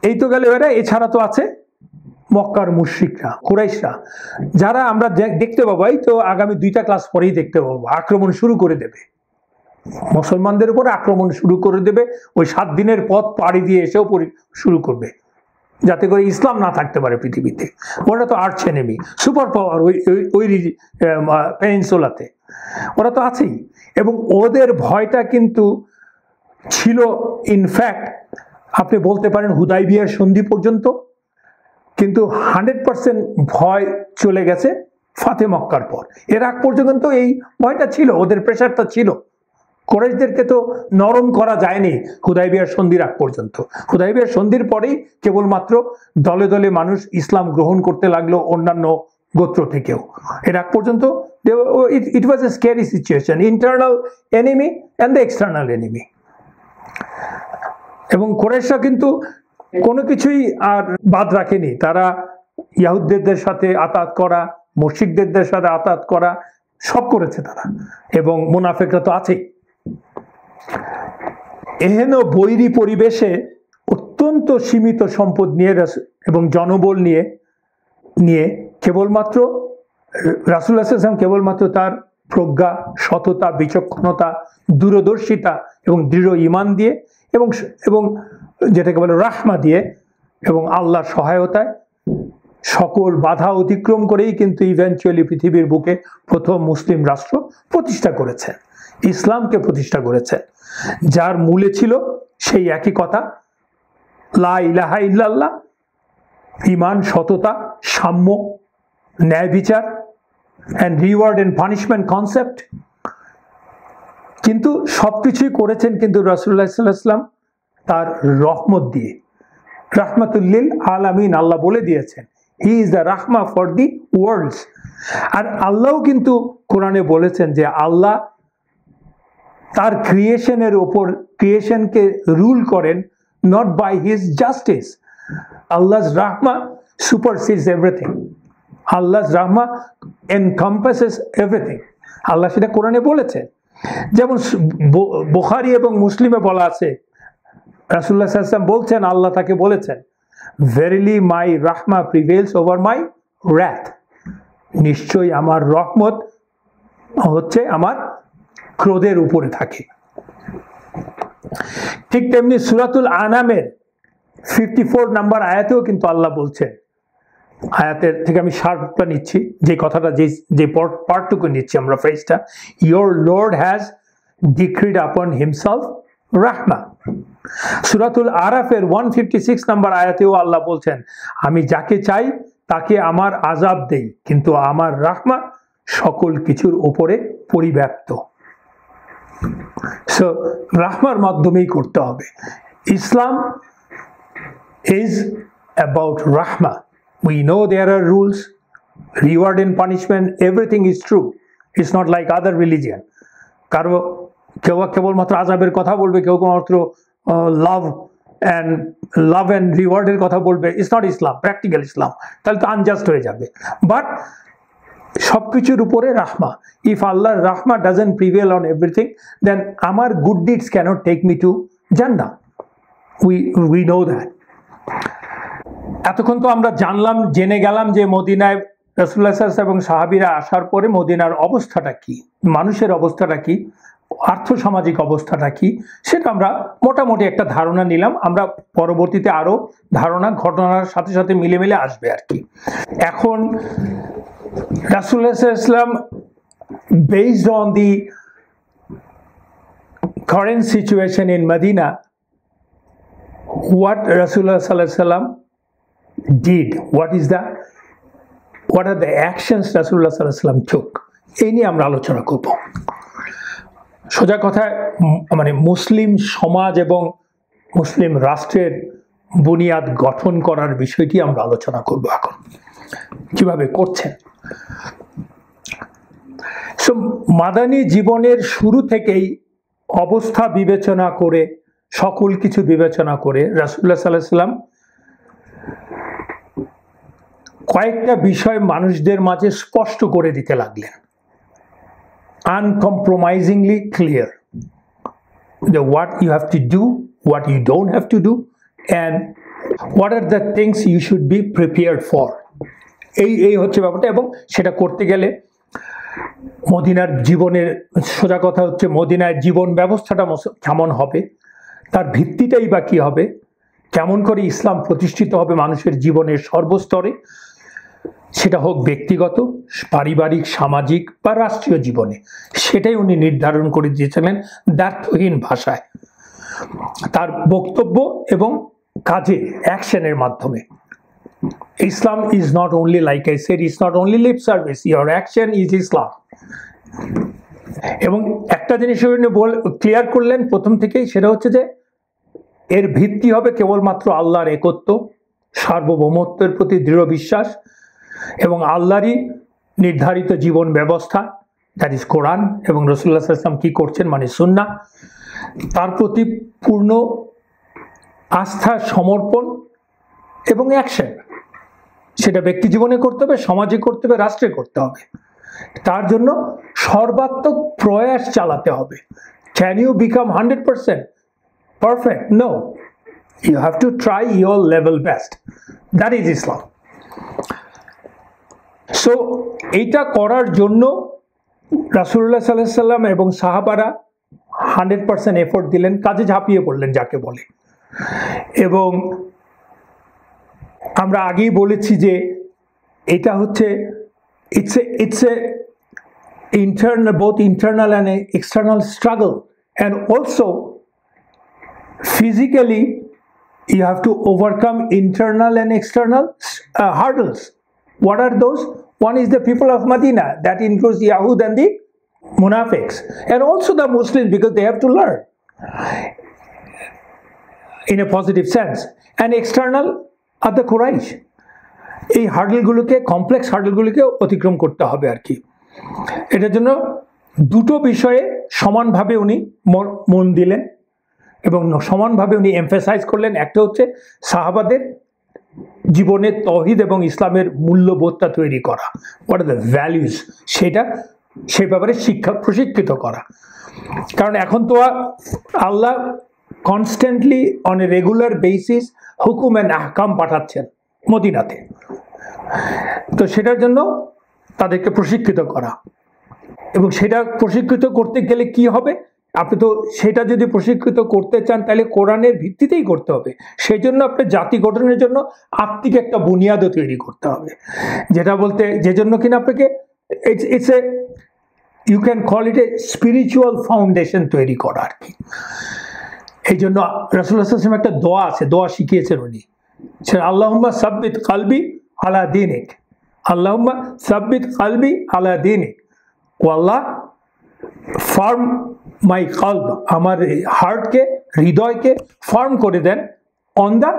এই তো গেল এরা, এছাড়া তো আছে মক্কার মুশরিকরা, কুরাইশরা, যারা আমরা দেখতে পাবো, এই তো আগামী 2টা ক্লাস পরেই দেখতে পাবো, আক্রমণ শুরু করে দেবে, মুসলমানদের উপর আক্রমণ শুরু করে দেবে। ওই 7 দিনের পথ পাড়ি দিয়ে এসেও শুরু করবে, যাতে করে ইসলাম না থাকতে পারে পৃথিবীতে। ওরা তো আর্চ এনিমি, সুপার পাওয়ার ওই পেনিনসুলাতে। ওরা তো আছেই, এবং ওদের ভয়টা কিন্তু ছিল ইনফ্যাক্ট আপনি বলতে পারেন হুদাইবিয়ার সন্ধি পর্যন্ত, কিন্তু 100% ভয় চলে গেছে ফাতে মক্কার পর। এর আগ পর্যন্ত এই ভয়টা ছিল, ওদের প্রেশারটা ছিল। কুরাইশদেরকে তো নরম করা যায়নি হুদাইবিয়ার সন্ধির আগ পর্যন্ত। হুদাইবিয়ার সন্ধির পরেই কেবলমাত্র দলে দলে মানুষ ইসলাম গ্রহণ করতে লাগলো, অন্যান্য গোত্র থেকেও। এর আগ পর্যন্ত it was a scary situation, internal enemy and the external enemy. এবং কুরাইশরা কিন্তু কোনো কিছুই আর বাদ রাখেনি। তারা ইহুদীদের সাথে আতাত করা, মুশরিকদের সাথে আতাত করা সব করেছে তারা, এবং মুনাফিকরা তো আছেই। এহেন বৈরী পরিবেশে অত্যন্ত সীমিত সম্পদ নিয়ে এবং জনবল নিয়ে কেবলমাত্র রাসূলুল্লাহ সাল্লাল্লাহু আলাইহি ওয়াসাল্লাম কেবলমাত্র তার প্রজ্ঞা, সততা, বিচক্ষণতা, দূরদর্শিতা এবং দৃঢ় ঈমান দিয়ে এবং যেটাকে বলে রাহমা দিয়ে এবং আল্লাহর সহায়তায় সকল বাধা অতিক্রম করেই কিন্তু ইভেন্চুয়ালি পৃথিবীর বুকে প্রথম মুসলিম রাষ্ট্র প্রতিষ্ঠা করেছেন, ইসলামকে প্রতিষ্ঠা করেছেন, যার মূলে ছিল সেই একই কথা, লা ইলাহা ইল্লাল্লাহ, ঈমান, সততা, সাম্য, ন্যায় বিচার and reward and punishment concept. কিন্তু সবকিছুই করেছেন কিন্তু রাসূলুল্লাহ সাল্লাল্লাহু আলাইহি ওয়াসাল্লাম তার রহমত দিয়ে, রাহমাতুল লিল আলামিন। আল্লাহ বলে দিয়েছেন হি ইজ দ্য রাহমা ফর দি ওয়ার্ল্ডস। আর আল্লাহও কিন্তু কোরআনে বলেছেন যে আল্লাহ তার ক্রিয়েশনের ওপর, ক্রিয়েশনকে রুল করেন নট বাই হিজ জাস্টিস। আল্লাহ's রাহমা সুপারসিডস এভরিথিং, আল্লাহ's রাহমা এনকম্পাসেস এভরিথিং। আল্লাহ সেটা কোরআনে বলেছেন। যেমন বুখারী এবং মুসলিমে বলা আছে, রাসূলুল্লাহ সাল্লাল্লাহু আলাইহি ওয়াসাল্লাম বলছেন, আল্লাহ তাকে বলেছেন, ভেরিলি মাই রাহমা প্রিভেলস ওভার মাই wrath, নিশ্চয়ই আমার রহমত হচ্ছে আমার ক্রোধের উপরে থাকে। ঠিক তেমনি সূরাতুল আনামের 54 নম্বর আয়াতেও কিন্তু আল্লাহ বলছেন, আয়াতের থেকে আমি শার্পটা নিচ্ছি, যে কথাটা যে পার্টটুকু নিচ্ছি আমরা, ফ্রেজটা, ইয়োর লর্ড হ্যাজ ডিক্রিড আপন হিমসেলফ রাহমা। সূরাতুল আরাফের 156 নম্বর আয়াতেও আল্লাহ বলছেন, আমি যাকে চাই তাকে আমার আযাব দেই, কিন্তু আমার রাহমা সকল কিছুর উপরে পরিব্যাপ্ত। সো রাহমার মাধ্যমেই করতে হবে। ইসলাম is about rahma. We know there are rules, reward and punishment, everything is true. It's not like other religion. কারো কেবলমাত্র আযাবের কথা বলবে, কেউ মাত্র লাভ অ্যান্ড রিওয়ার্ডের কথা বলবে। ইটস নট ইসলাম, প্র্যাকটিক্যাল ইসলাম, তাহলে তো আনজাস্ট হয়ে যাবে। বাট সবকিছুর উপরে রাহমা। ইফ আল্লাহর রাহমা doesn't prevail on everything, then আমার good deeds can't take me to জান্নাহ। We know that. এতক্ষণ তো আমরা জেনে গেলাম যে মদিনায় রাসূলুল্লাহ সাল্লাল্লাহু আলাইহি ওয়াসাল্লাম এবং সাহাবীরা আসার পরে মদিনার অবস্থাটা কি, মানুষের অবস্থাটা কি, আর্থসামাজিক অবস্থাটা কি, সেটা আমরা মোটামুটি একটা ধারণা নিলাম। আমরা পরবর্তীতে আরো ধারণা ঘটনার সাথে সাথে মিলে আসবে আর কি। এখন রাসূলুল্লাহ সাল্লাল্লাহু আলাইহি ওয়াসাল্লাম, based on the current situation in Medina, what Rasulullah sallallahu alaihi wasallam did, what are the actions Rasulullah sallallahu alaihi wasallam took, এই নিয়ে আমরা আলোচনা করব। সোজা কথায় মানে মুসলিম সমাজ এবং মুসলিম রাষ্ট্রের বুনিয়াদ গঠন করার বিষয়টি আমরা আলোচনা করব এখন, কিভাবে করছেন। সো মাদানী জীবনের শুরু থেকেই অবস্থা বিবেচনা করে, সকল কিছু বিবেচনা করে রাসূলুল্লাহ সাল্লাল্লাহু আলাইহি ওয়াসাল্লাম কয়েকটা বিষয় মানুষদের মাঝে স্পষ্ট করে দিতে লাগলেন, uncompromisingly clear, what you have to do, what you don't have to do, and what are the things you should be prepared for. এই হচ্ছে ব্যাপারটা। এবং সেটা করতে গেলে মদিনার জীবনের, সোজা কথা হচ্ছে মদিনার জীবন ব্যবস্থাটা কেমন হবে, তার ভিত্তিটাই বা কী হবে, কেমন করে ইসলাম প্রতিষ্ঠিত হবে মানুষের জীবনের সর্বস্তরে, সেটা হোক ব্যক্তিগত, পারিবারিক, সামাজিক বা রাষ্ট্রীয় জীবনে, সেটাই উনি নির্ধারণ করে দিয়েছিলেন দ্ব্যর্থহীন ভাষায় তার বক্তব্য এবং কাজে, অ্যাকশনের মাধ্যমে। Islam is not only, like I said, it's not only lip service, your action is Islam. এবং একটা জিনিস উনি ক্লিয়ার করলেন প্রথম থেকেই, সেটা হচ্ছে যে এর ভিত্তি হবে কেবলমাত্র আল্লাহর একত্ব, সার্বভৌমত্বের প্রতি দৃঢ় বিশ্বাস এবং আল্লাহরই নির্ধারিত জীবন ব্যবস্থা, দ্যাট ইজ কোরআন, এবং রাসূলুল্লাহ সাল্লাল্লাহু আলাইহি ওয়াসাল্লাম কি করছেন মানে সুন্নাহ, তার প্রতি পূর্ণ আস্থা, সমর্পণ এবং অ্যাকশন। সেটা ব্যক্তি জীবনে করতে হবে, সমাজে করতে হবে, রাষ্ট্রে করতে হবে। তার জন্য সর্বাত্মক প্রয়াস চালাতে হবে। Can you become 100% perfect? No, you have to try your level best. That is Islam. So এইটা করার জন্য রাসূলুল্লাহ সাল্লাল্লাহু আলাইহি ওয়াসাল্লাম এবং সাহাবারা 100% এফোর্ট দিলেন, কাজে ঝাঁপিয়ে পড়লেন যাকে বলে। এবং আমরা আগেই বলেছি যে এটা হচ্ছে it's a internal, both internal and external struggle, and also physically you have to overcome internal and external hurdles. What are those? One is the people of Medina, that includes Yahud and the Munafiqs, and also the Muslims, because they have to learn in a positive sense. And external are the Quraysh. এই হার্ডলগুলোকে, complex হার্ডলগুলোকে অতিক্রম করতে হবে আর কি। এটার জন্য দুটো বিষয়ে সমানভাবে উনি মন দিলেন এবং সমানভাবে উনি এমফাসাইজ করলেন। একটা হচ্ছে সাহাবাদের জীবনে তাওহীদ এবং ইসলামের মূল্যবোধটা তৈরি করা, হোয়াট আর দ্য ভ্যালুজ, সেটা সেই ব্যাপারে প্রশিক্ষিত করা। কারণ এখন তো আল্লাহ constantly on a regular basis হুকুম অ্যান্ড আহকাম পাঠাচ্ছেন মদিনাতে, তো সেটার জন্য তাদেরকে প্রশিক্ষিত করা। এবং সেটা প্রশিক্ষিত করতে গেলে কি হবে, আপনি তো সেটা যদি প্রশিক্ষিত করতে চান তাহলে কোরআনের ভিত্তিতেই করতে হবে। সেই জন্য আপনার জাতি গঠনের জন্য আত্মিক একটা বুনিয়াদও তৈরি করতে হবে, যেটা বলতে যে জন্য কিনা আপনাকে it's a, you can call it a spiritual foundation তৈরি করা আর কি। এই জন্য রাসূলুল্লাহ সাল্লাল্লাহু আলাইহি ওয়াসাল্লাম একটা দোয়া আছে, দোয়া শিখিয়েছেন উনি, সেটা আল্লাহুম্মা সাব্বিত কলবি আলা দীনিক, আল্লাহুম্মা সাব্বিত কলবি আলা দীনিক, ও আল্লাহ ফার্ম মাই কলব, আমার হার্টকে, হৃদয়কে ফার্ম করে দেন অন দ্য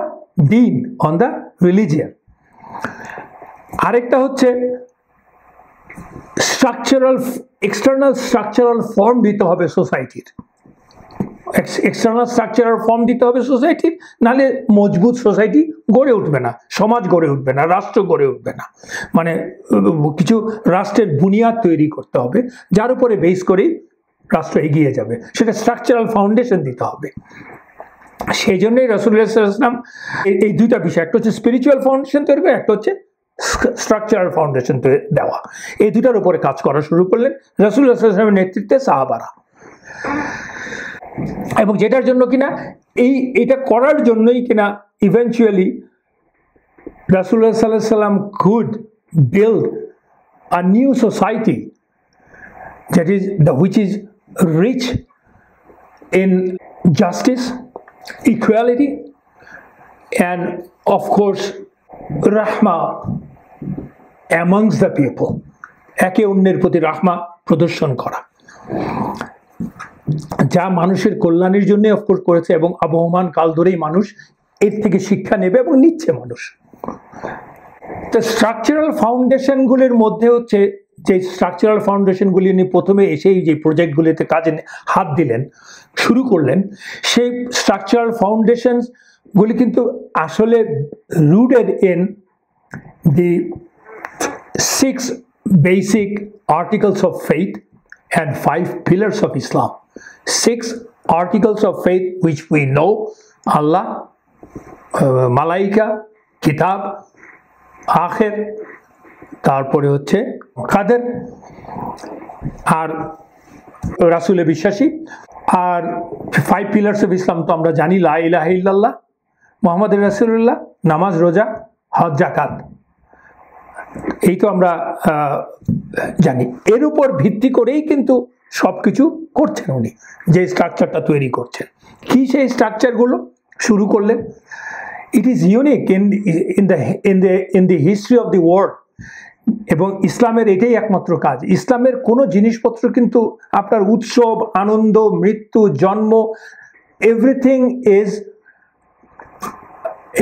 দিন, অন দ্য রিলিজিয়ান। আরেকটা হচ্ছে স্ট্রাকচারাল, এক্সটার্নাল স্ট্রাকচারাল ফর্ম দিতে হবে সোসাইটির, এক্সটার্নাল স্ট্রাকচারাল ফর্ম দিতে হবে সোসাইটির, নাহলে মজবুত সোসাইটি গড়ে উঠবে না, সমাজ গড়ে উঠবে না, রাষ্ট্র গড়ে উঠবে না। মানে কিছু রাষ্ট্রের বুনিয়াদ তৈরি করতে হবে যার উপরে বেস করেই রাষ্ট্র এগিয়ে যাবে, সেটা স্ট্রাকচারাল ফাউন্ডেশন দিতে হবে। সেই জন্যই রাসূলুল্লাহ সাল্লাল্লাহু আলাইহি ওয়াসাল্লাম এই দুইটা বিষয়, একটা হচ্ছে স্পিরিচুয়াল ফাউন্ডেশন তৈরি করা, একটা হচ্ছে স্ট্রাকচারাল ফাউন্ডেশন দেওয়া, এই দুটার উপরে কাজ করা শুরু করলেন রাসূলুল্লাহ সাল্লাল্লাহু আলাইহি ওয়াসাল্লামের নেতৃত্বে সাহাবারা। এবং যেটার জন্য কিনা এইটা করার জন্যই কিনা ইভেনচুয়ালি রাসূলুল্লাহ সাল্লাল্লাহু আলাইহি ওয়াসাল্লাম could build a new society which is rich in justice, equality, and of course rahmah amongst the people, একে অন্যের প্রতি রাহমা প্রদর্শন করা, যা মানুষের কল্যাণের জন্য অফকোর্স করেছে, এবং আবহমান কাল ধরেই মানুষ এর থেকে শিক্ষা নেবে এবং নিচ্ছে মানুষ। তো স্ট্রাকচারাল ফাউন্ডেশনগুলির মধ্যে হচ্ছে, যে স্ট্রাকচারাল ফাউন্ডেশনগুলি উনি প্রথমে এসেই যে প্রজেক্টগুলিতে কাজে হাত দিলেন, শুরু করলেন, সেই স্ট্রাকচারাল ফাউন্ডেশনগুলি কিন্তু আসলে rooted in the 6 basic articles of faith and 5 pillars of Islam. 6 articles of faith which we know: Allah, Malaika, Kitab, Akhir, তারপরে হচ্ছে কাদের, আর রাসূলে বিশ্বাসী। আর 5 pillars of Islam তো আমরা জানি, লা ইলাহা ইল্লাল্লাহ, মুহাম্মদুর রাসূলুল্লাহ, নামাজ, রোজা, হজ, যাকাত। এই তো আমরা জানি। এর উপর ভিত্তি করেই কিন্তু সবকিছু করছেন উনি, যে স্ট্রাকচারটা তৈরি করছেন। কি সেই স্ট্রাকচারগুলো শুরু করলেন? It is unique in the history of the world. এবং ইসলামের এটাই একমাত্র কাজ। ইসলামের কোনো জিনিসপত্র কিন্তু আপনার উৎসব, আনন্দ, মৃত্যু, জন্ম,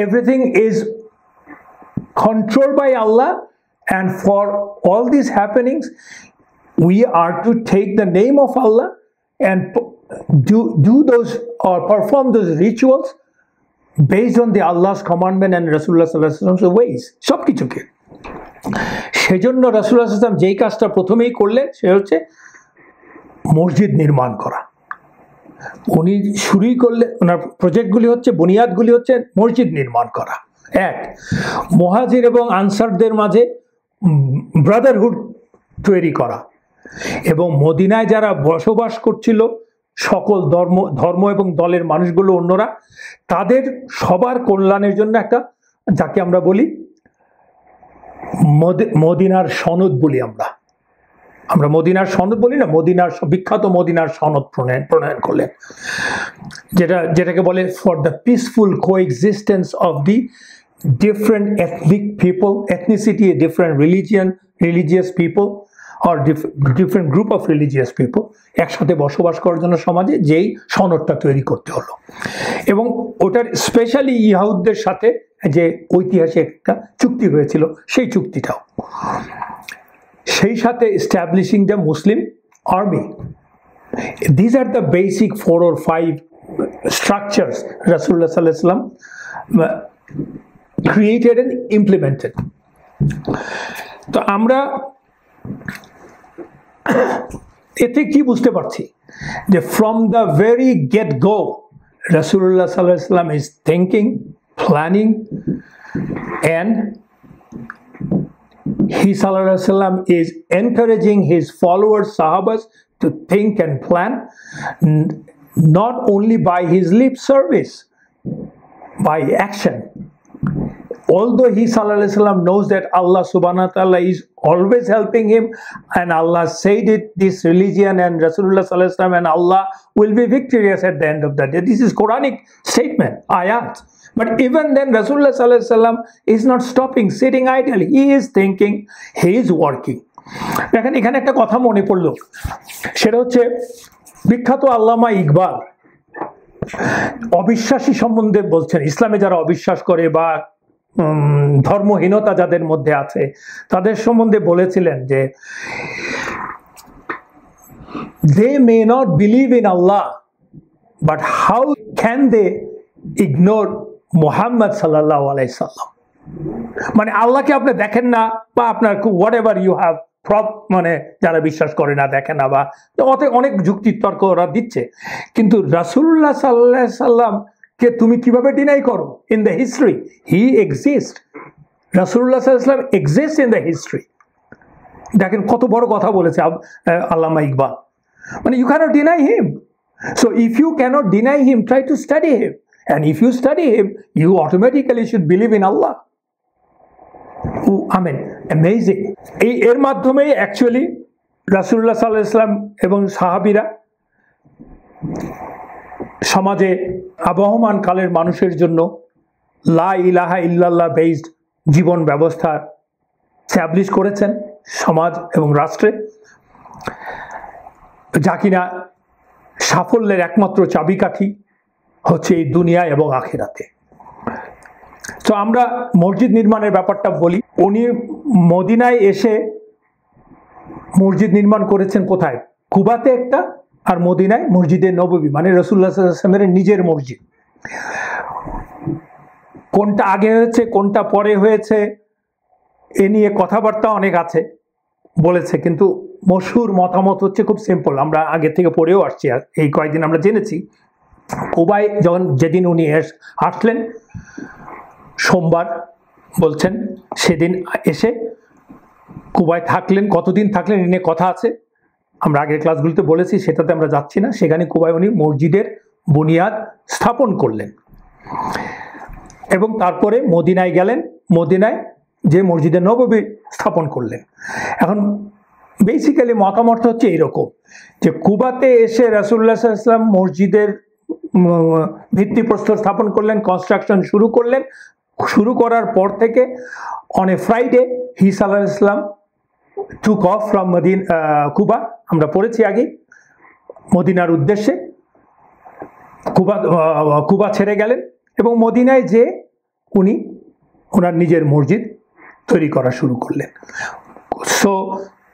everything is controlled by Allah, and for all these happenings we are to take the name of Allah and do those or perform those rituals based on the Allah's commandment and Rasulullah sallallahu alaihi wasallam's ways, সব কিছুকে। সেজন্য রাসূলুল্লাহ সাল্লাল্লাহু আলাইহি ওয়াসাল্লাম যেই কাজটা প্রথমেই করলেন সে হচ্ছে মসজিদ নির্মাণ করা। উনি শুরুই করলেন, ওনার প্রজেক্টগুলি হচ্ছে, বুনিয়াদগুলি হচ্ছে মসজিদ নির্মাণ করা। এক, মুহাজির এবং আনসারদের মাঝে ব্রাদারহুড তৈরি করা, এবং মদিনায় যারা বসবাস করছিল সকল ধর্ম এবং দলের মানুষগুলো, অন্যরা, তাদের সবার কল্যাণের জন্য একটা, যাকে আমরা বলি মদিনার সনদ বলি, আমরা মদিনার সনদ বলি না, মদিনার বিখ্যাত মদিনার সনদ প্রণয়ন করলেন, যেটাকে বলে for the peaceful coexistence of the different ethnic people, ethnicity, different religious people or different group of religious people একসাথে বসবাস করার জন্য সমাজে যেই সনদটা তৈরি করতে হলো। এবং ওটার স্পেশালি ইহুদদের সাথে যে ঐতিহাসিক একটা চুক্তি হয়েছিল, সেই চুক্তিটাও, সেই সাথে establishing the Muslim army. These are the basic 4 or 5 structures Rasulullah sallallahu alaihi wasallam created and implemented. তো আমরা এতে কি বুঝতে পারছি? যে from the very get go Rasulullah sallallahu alaihi wasallam is thinking, planning, and he sallallahu alaihi wasallam is encouraging his followers, sahabas, to think and plan, not only by his lip service, by action. Although he sallallahu alaihi wasallam knows that Allah subhanahu wa ta'ala is always helping him, and Allah said it, this religion and Rasulullah sallallahu alaihi wasallam and Allah will be victorious at the end of the day. This is Quranic statement, ayat. But even then Rasulullah sallallahu alaihi wasallam is not stopping, sitting idle. He is thinking, he is working. দেখেন এখানে একটা কথা মনে পড়লো, সেটা হচ্ছে বিখ্যাত আল্লামা ইকবাল অবিশ্বাসী সম্বন্ধে বলছেন। ইসলামে যারা অবিশ্বাস করে বা ধর্মহীনতা যাদের মধ্যে আছে তাদের সম্বন্ধে বলেছিলেন যে they may not believe in Allah, but how can they ignore Muhammad sallallahu alaihi wasallam? মানে আল্লাহকে আপনি দেখেন না, বা আপনার হোয়াট এভার ইউ হ্যাভ মানে যারা বিশ্বাস করে না, দেখে না, বা অনেক যুক্তি তর্ক ওরা দিচ্ছে, কিন্তু রাসূলুল্লাহ সাল্লাল্লাহু আলাইহি সাল্লাম কে তুমি কিভাবে ডিনাই করো? In the history he exist, রাসূলুল্লাহ সাল্লাল্লাহু আলাইহি সাল্লাম এক্সিস্ট ইন দ্য হিস্ট্রি। দেখেন কত বড় কথা বলেছে আল্লামা ইকবাল, মানে you can't deny him. So if you can't deny him, try to study him, and if you study him, you automatically should believe in Allah. I mean, amazing. এর মাধ্যমে actually রাসূলুল্লাহ সাল্লাল্লাহু আলাইহি ওয়াসাল্লাম এবং সাহাবীরা সমাজে আবহমান কালের মানুষের জন্য লা ইলাহা ইল্লাল্লাহ বেসড জীবন ব্যবস্থা এস্টাবলিশ করেছেন সমাজ এবং রাষ্ট্রে, যা কিনা সাফল্যের একমাত্র চাবিকাঠি হচ্ছে এই দুনিয়া এবং আখিরাতে। তো আমরা মসজিদ নির্মাণের ব্যাপারটা বলি। উনি মদিনায় এসে মসজিদ নির্মাণ করেছেন কোথায়? কুবাতে একটা, আর মদিনায় মসজিদে নববী, মানে রাসূলুল্লাহ সাল্লাল্লাহু আলাইহি ওয়াসাল্লামের নিজের মসজিদ। কোনটা আগে হয়েছে কোনটা পরে হয়েছে এ নিয়ে কথাবার্তা অনেক আছে, বলেছে, কিন্তু মশহুর মতামত হচ্ছে খুব সিম্পল, আমরা আগে থেকে পড়েও আসছি, আর এই কয়েকদিন আমরা জেনেছি। কুবায় যেদিন উনি আসলেন সোমবার বলছেন, সেদিন এসে কুবায় থাকলেন। কতদিন থাকলেন এ নিয়ে কথা আছে, আমরা আগের ক্লাসগুলিতে বলেছি, সেটাতে আমরা যাচ্ছি না। সেখানে কুবায় উনি মসজিদের বুনিয়াদ স্থাপন করলেন এবং তারপরে মদিনায় গেলেন। মদিনায় যে মসজিদে নববী স্থাপন করলেন। এখন বেসিক্যালি মতামত হচ্ছে এইরকম যে কুবাতে এসে রাসূলুল্লাহ সাল্লাল্লাহু আলাইহি ওয়াসাল্লাম মসজিদের ভিত্তিপ্রস্তর স্থাপন করলেন, কনস্ট্রাকশন শুরু করলেন। শুরু করার পর থেকে অন এ ফ্রাইডে হি সাল্লাল্লাহু আলাইহি ওয়াসাল্লাম টুক অফ ফ্রম কুবা, আমরা পড়েছি আগে, মদিনার উদ্দেশ্যে কুবা ছেড়ে গেলেন এবং মদিনায় যে উনি ওনার নিজের মসজিদ তৈরি করা শুরু করলেন। সো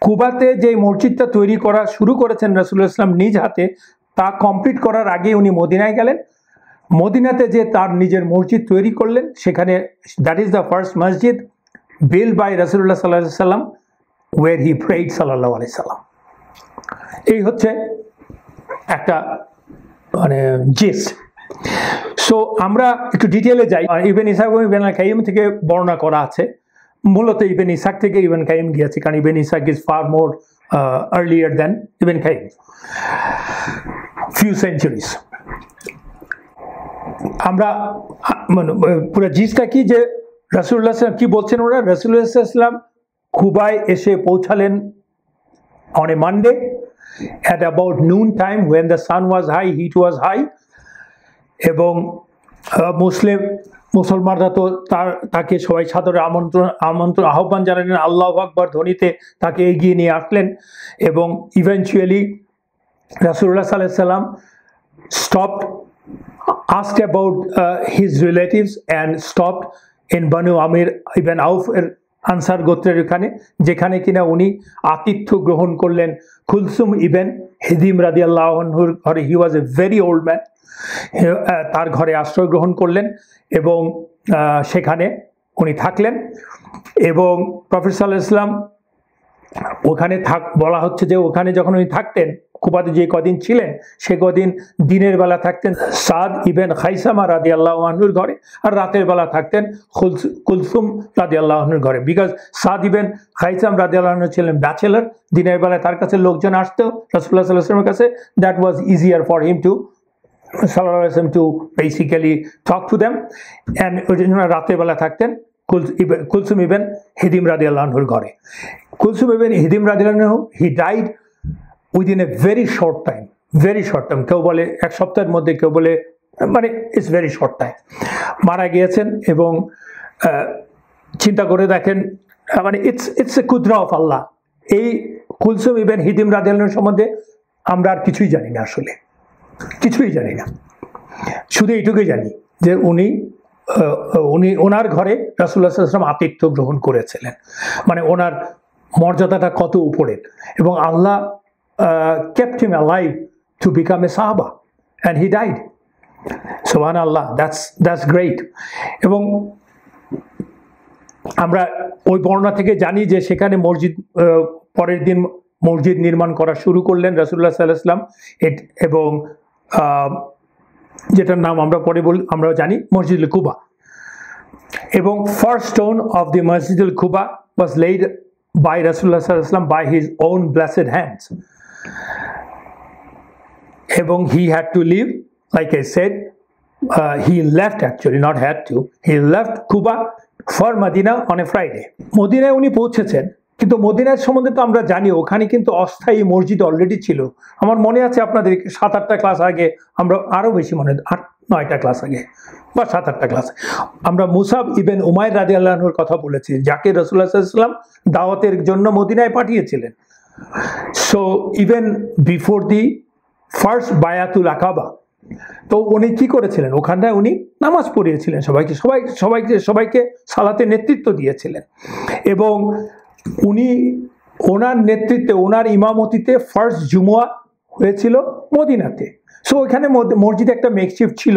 কুবাতে যে মসজিদটা তৈরি করা শুরু করেছেন রাসূলুল্লাহ সাল্লাল্লাহু আলাইহি ওয়াসাল্লাম নিজ হাতে, তা কমপ্লিট করার আগে উনি মদিনায় গেলেন। মদিনাতে যে তার নিজের মসজিদ তৈরি করলেন, সেখানে দ্যাট ইজ দ্য ফার্স্ট মসজিদ বিল্ড বাই রাসূলুল্লাহ সাল্লাল্লাহু আলাইহি ওয়াসাল্লাম ওয়ের হি প্রেইড সাল্লাল্লাহু আলাইহি ওয়াসাল্লাম। এই হচ্ছে একটা মানে জিস্ট। সো আমরা একটু ডিটেলে যাই। ইবনে ইসহাক এবং ইবনে কাইয়িম থেকে বর্ণনা করা আছে, মূলত ইবনে ইসহাক থেকে ইবনে কাইয়িম গিয়েছে, কারণ ইবনে ইসহাক is far more earlier than ইবনে কাইয়িম, ফিউ সেঞ্চুরিজ। আমরা মানে পুরো জিসটা কি যে রাসূলুল্লাহ কি বলছেন ওরা, রাসূলুল্লাহ সাল্লাল্লাহু আলাইহি ওয়াসাল্লাম কুবায় এসে পৌঁছালেন on a Monday at about noon time when the sun was high, heat was high, এবং মুসলমানরা তো তাকে সবাই সাদরে আমন্ত্রণ আহ্বান জানালেন, আল্লাহু আকবার ধ্বনিতে তাকে এগিয়ে নিয়ে আসলেন। এবং ইভেনচুয়ালি রাসূলুল্লাহ সাল্লাল্লাহু আলাইহি ওয়াসাল্লাম stopped, asked about his relatives and stopped in Banu Amir ibn Auf এর আনসার গোত্রের ওখানে, যেখানে কিনা উনি আতিথ্য গ্রহণ করলেন কুলসুম ইবেন হিদিম রাদিয়াল্লাহু আনহুর ঘরে। হি ওয়াজ এ ভেরি ওল্ড ম্যান। তার ঘরে আশ্রয় গ্রহণ করলেন এবং সেখানে উনি থাকলেন। এবং প্রফেট সাল্লাল্লাহু আলাইহি ওয়াসাল্লাম ওখানে বলা হচ্ছে যে ওখানে যখন উনি থাকতেন, কুবাতে যে কদিন ছিলেন, সে কদিন দিনের বেলা থাকতেন সাদ ইবেন খাইসামা রাদিয়াল্লাহু আনহুর ঘরে, আর রাতের বেলা থাকতেন কুলসুম রাদিয়াল্লাহু আনহুর ঘরে। বিকজ সাদ ইবেন খাইসাম রাদিয়াল্লাহু আনহু ছিলেন ব্যাচেলর, দিনের বেলায় তার কাছে লোকজন আসতো রাসূলুল্লাহ সাল্লাল্লাহু আলাইহি ওয়াসাল্লামের কাছে। That was easier for him to সাল্লাল্লাহু আলাইহি ওয়াসাল্লাম to basically talk to them, and ওই জন্য রাতের বেলা থাকতেন কুলসুম ইবেন হিদিম রাদিয়াল্লাহু আনহুর ঘরে। কুলসুম ইবেন হিদিম রাদিয়াল্লাহু আনহু, he died within a very short time, very short time. কেউ বলে এক সপ্তাহের মধ্যে, কেউ বলে মানে ইটস ভেরি শর্ট টাইম মারা গিয়েছেন। এবং চিন্তা করে দেখেন, মানে ইটস এ কুদরা অফ আল্লাহ। এই কুলসুম ইবেন হিদিম রাদিয়াল্লাহু আনহু সম্বন্ধে আমরা আর কিছুই জানি না, আসলে কিছুই জানি না। শুধু এইটুকুই জানি যে ওনার ঘরে রাসূলুল্লাহ সাল্লাল্লাহু আলাইহি ওয়াসাল্লাম আতিথ্য গ্রহণ করেছিলেন, মানে ওনার মর্যাদাটা কত উপরের। এবং আল্লাহ kept him alive to become a Sahaba, and he died. Subhanallah, that's great. এবং আমরা ওই বর্ণনা থেকে জানি যে সেখানে পরের দিন মসজিদ নির্মাণ করা শুরু করলেন রাসূলুল্লাহ সাল্লাল্লাহু আলাইহি ওয়াসাল্লাম, এবং যেটার নাম আমরা জানি মসজিদুল কুবা। এবং ফার্স্ট স্টোন অফ দি মসজিদুল কুবা was laid by রাসূলুল্লাহ সাল্লাল্লাহু আলাইহি ওয়াসাল্লাম by his own blessed hands. এবং he had to leave, like I said, he left, actually not had to, he left Kuba for Medina on a Friday. মদিনায় উনি পৌঁছেছেন, কিন্তু মদিনার সম্বন্ধে তো আমরা জানি ওখানে কিন্তু অস্থায়ী মসজিদ অলরেডি ছিল। আমার মনে আছে আপনাদের 7-8টা ক্লাস আগে, আমরা আরও বেশি, 8-9টা ক্লাস আগে বা 7-8টা ক্লাস, আমরা মুসাব ইবেন উমাইর রাদিয়াল্লাহু আনহুর কথা বলেছি, যাকে রাসূলুল্লাহ সাল্লাল্লাহু আলাইহি ওয়াসাল্লাম দাওয়াতের জন্য মদিনায় পাঠিয়েছিলেন। So even before the first বায়াতুল আকাবা, তো উনি কি করেছিলেন, ওখানটায় উনি নামাজ পড়িয়েছিলেন, সবাইকে সালাতে নেতৃত্ব দিয়েছিলেন। এবং উনি ওনার নেতৃত্বে, ওনার ইমামতিতে ফার্স্ট জুমুয়া হয়েছিল মদিনাতে। সো ওইখানে মসজিদে একটা মেকশিফট ছিল,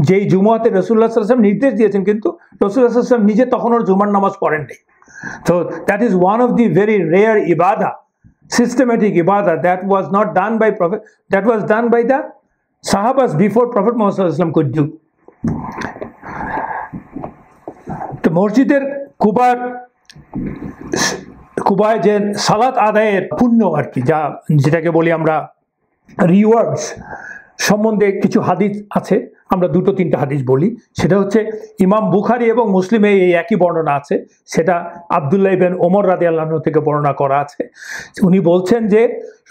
যেই জুমুয়াতে রাসূলুল্লাহ সাল্লাল্লাহু আলাইহি ওয়াসাল্লাম নির্দেশ দিয়েছেন, কিন্তু রাসূলুল্লাহ সাল্লাল্লাহু আলাইহি ওয়াসাল্লাম নিজে তখন ওর জুমার নামাজ পড়েন নাই। So that is one of the very rare ibadah, systematic ibadah that was not done by Prophet, that was done by the Sahabas before Prophet Muhammad sallallahu alaihi wasallam could do. তো মসজিদের কুবায় যে সালাত আদায়ের পুণ্য আর কি, যেটাকে বলি আমরা রিওয়ার্ডস, সম্বন্ধে কিছু হাদিস আছে, আমরা দুটো তিনটা হাদিস বলি। সেটা হচ্ছে ইমাম বুখারী এবং মুসলিমে এই একই বর্ণনা আছে, সেটা আব্দুল্লাহ ইবনে ওমর রাদিয়াল্লাহু আনহু থেকে বর্ণনা করা আছে। উনি বলছেন যে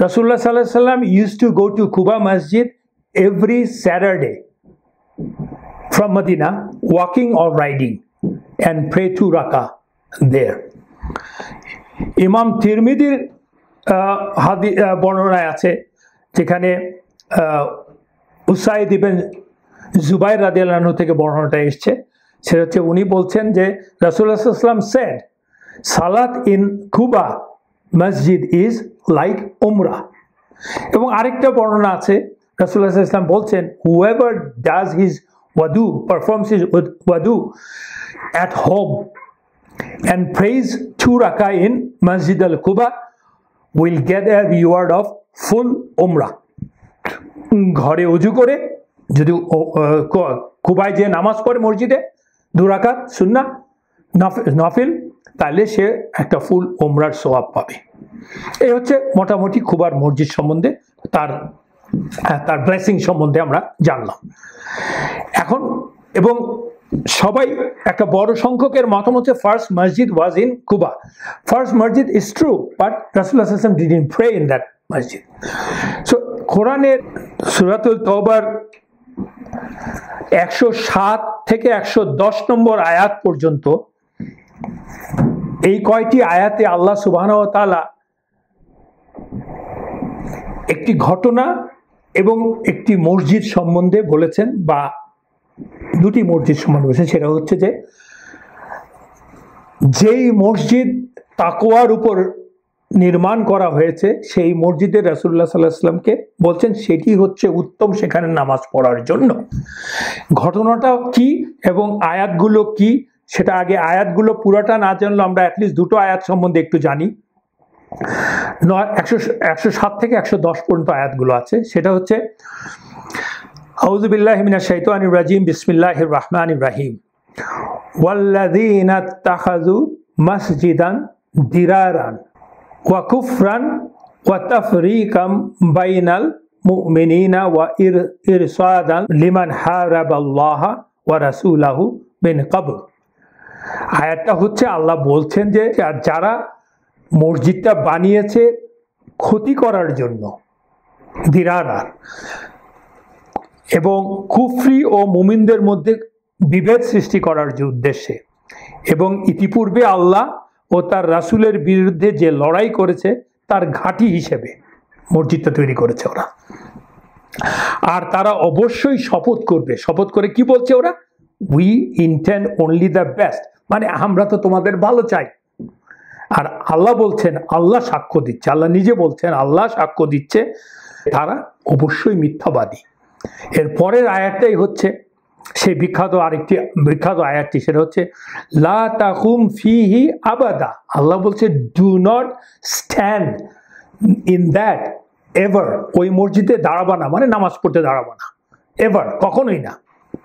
রাসূলুল্লাহ সাল্লাল্লাহু আলাইহি ওয়াসাল্লাম used to go to Quba Masjid every Saturday from Medina, walking or riding, and pray 2 rakah there. ইমাম তিরমিজির বর্ণনায় আছে, যেখানে উসাইদ ইবনে জুবাইর রাদিয়াল্লাহু আনহু থেকে বর্ণনাটা এসেছে। সেটা হচ্ছে উনি বলছেন যে রাসূলুল্লাহ সাল্লাল্লাহু আলাইহি ওয়াসাল্লাম said সালাত ইন কুবা মসজিদ ইজ লাইক উমরা। এবং আরেকটা বর্ণনা আছে, রাসূলুল্লাহ সাল্লাল্লাহু আলাইহি ওয়াসাল্লাম বলছেন whoever does his wudu, performs his wudu at home and prays 2 rakah in Masjid al-Quba will get a reward of full umrah. ঘরে উজু করে যদি কুবায় যে নামাজ পড়ে মসজিদে 2 রাকাত সুন্নাহ নফিল, তাহলে সে একটা ফুল উমরার সওয়াব পাবে। এই হচ্ছে মোটামুটি কুবার মসজিদ সম্বন্ধে তার ব্লেসিং সম্বন্ধে আমরা জানলাম। এখন এবং সবাই একটা বড় সংখ্যকের মতামত হচ্ছে ফার্স্ট মসজিদ ওয়াজ ইন কুবা। ফার্স্ট মসজিদ ইজ ট্রু, বাট রাসূলুল্লাহ সাল্লাল্লাহু আলাইহি ওয়াসাল্লাম ডিডন্ট প্রে ইন দ্যাট মসজিদ। সো কোরআনের সূরাতুল তাওবার 107 থেকে 110 নম্বর আয়াত পর্যন্ত এই কয়টি আয়াতে আল্লাহ সুবহানাহু ওয়া তাআলা একটি ঘটনা এবং একটি মসজিদ সম্বন্ধে বলেছেন, বা দুটি মসজিদ সম্বন্ধে বলেছেন। সেটা হচ্ছে যে যেই মসজিদ তাকওয়ার উপর নির্মাণ করা হয়েছে সেই মসজিদে রাসূলুল্লাহ সাল্লাল্লাহু আলাইহি ওয়াসাল্লামকে বলছেন সেটি হচ্ছে উত্তম সেখানে নামাজ পড়ার জন্য। ঘটনাটা কি এবং আয়াতগুলো কি, সেটা আগে আয়াতগুলো পুরোটা না জানলে আমরা অ্যাটলিস্ট দুটো আয়াত সম্বন্ধে একটু জানি। 107 থেকে 110 পর্যন্ত আয়াতগুলো আছে। সেটা হচ্ছে আউযু বিল্লাহি মিনাশ শাইতানির রাজিম, বিসমিল্লাহির রহমানির রহিম। ওয়াল্লাযীনা ইত্তাখাযু মাসজিদান দিরারান ওয়া কুফরান ওয়া তাফরীকাম বাইনাল মুমিনিনা ওয়া ইরসাদান লিমান হারাবাল্লাহা ওয়া রাসূলাহু মিন ক্বাবল। আয়াতটা হচ্ছে আল্লাহ বলছেন যে যারা মসজিদটা বানিয়েছে ক্ষতি করার জন্য, দিরারা, এবং কুফরি ও মুমিনদের মধ্যে বিভেদ সৃষ্টি করার যে উদ্দেশ্যে, এবং ইতিপূর্বে আল্লাহ ও তার রাসূলের বিরুদ্ধে যে লড়াই করেছে তার ঘাঁটি হিসেবে মসজিদটা তৈরি করেছে ওরা। আর তারা অবশ্যই শপথ করবে। শপথ করে কি বলছে ওরা? We intend only the best, মানে আমরা তো তোমাদের ভালো চাই। আর আল্লাহ বলছেন, আল্লাহ সাক্ষ্য দিচ্ছে, আল্লাহ নিজে বলছেন, আল্লাহ সাক্ষ্য দিচ্ছে তারা অবশ্যই মিথ্যাবাদী। এর পরের আয়াতটাই হচ্ছে সেই আরেকটি বিখ্যাত আয়াতটি, সেটা হচ্ছে লা তাকুম ফিহি আবাদা। আল্লাহ বলছে do not stand in that ever. ওই মসজিদে দাঁড়াবা না, মানে নামাজ পড়তে দাঁড়াবা না, এভার, কখনোই না।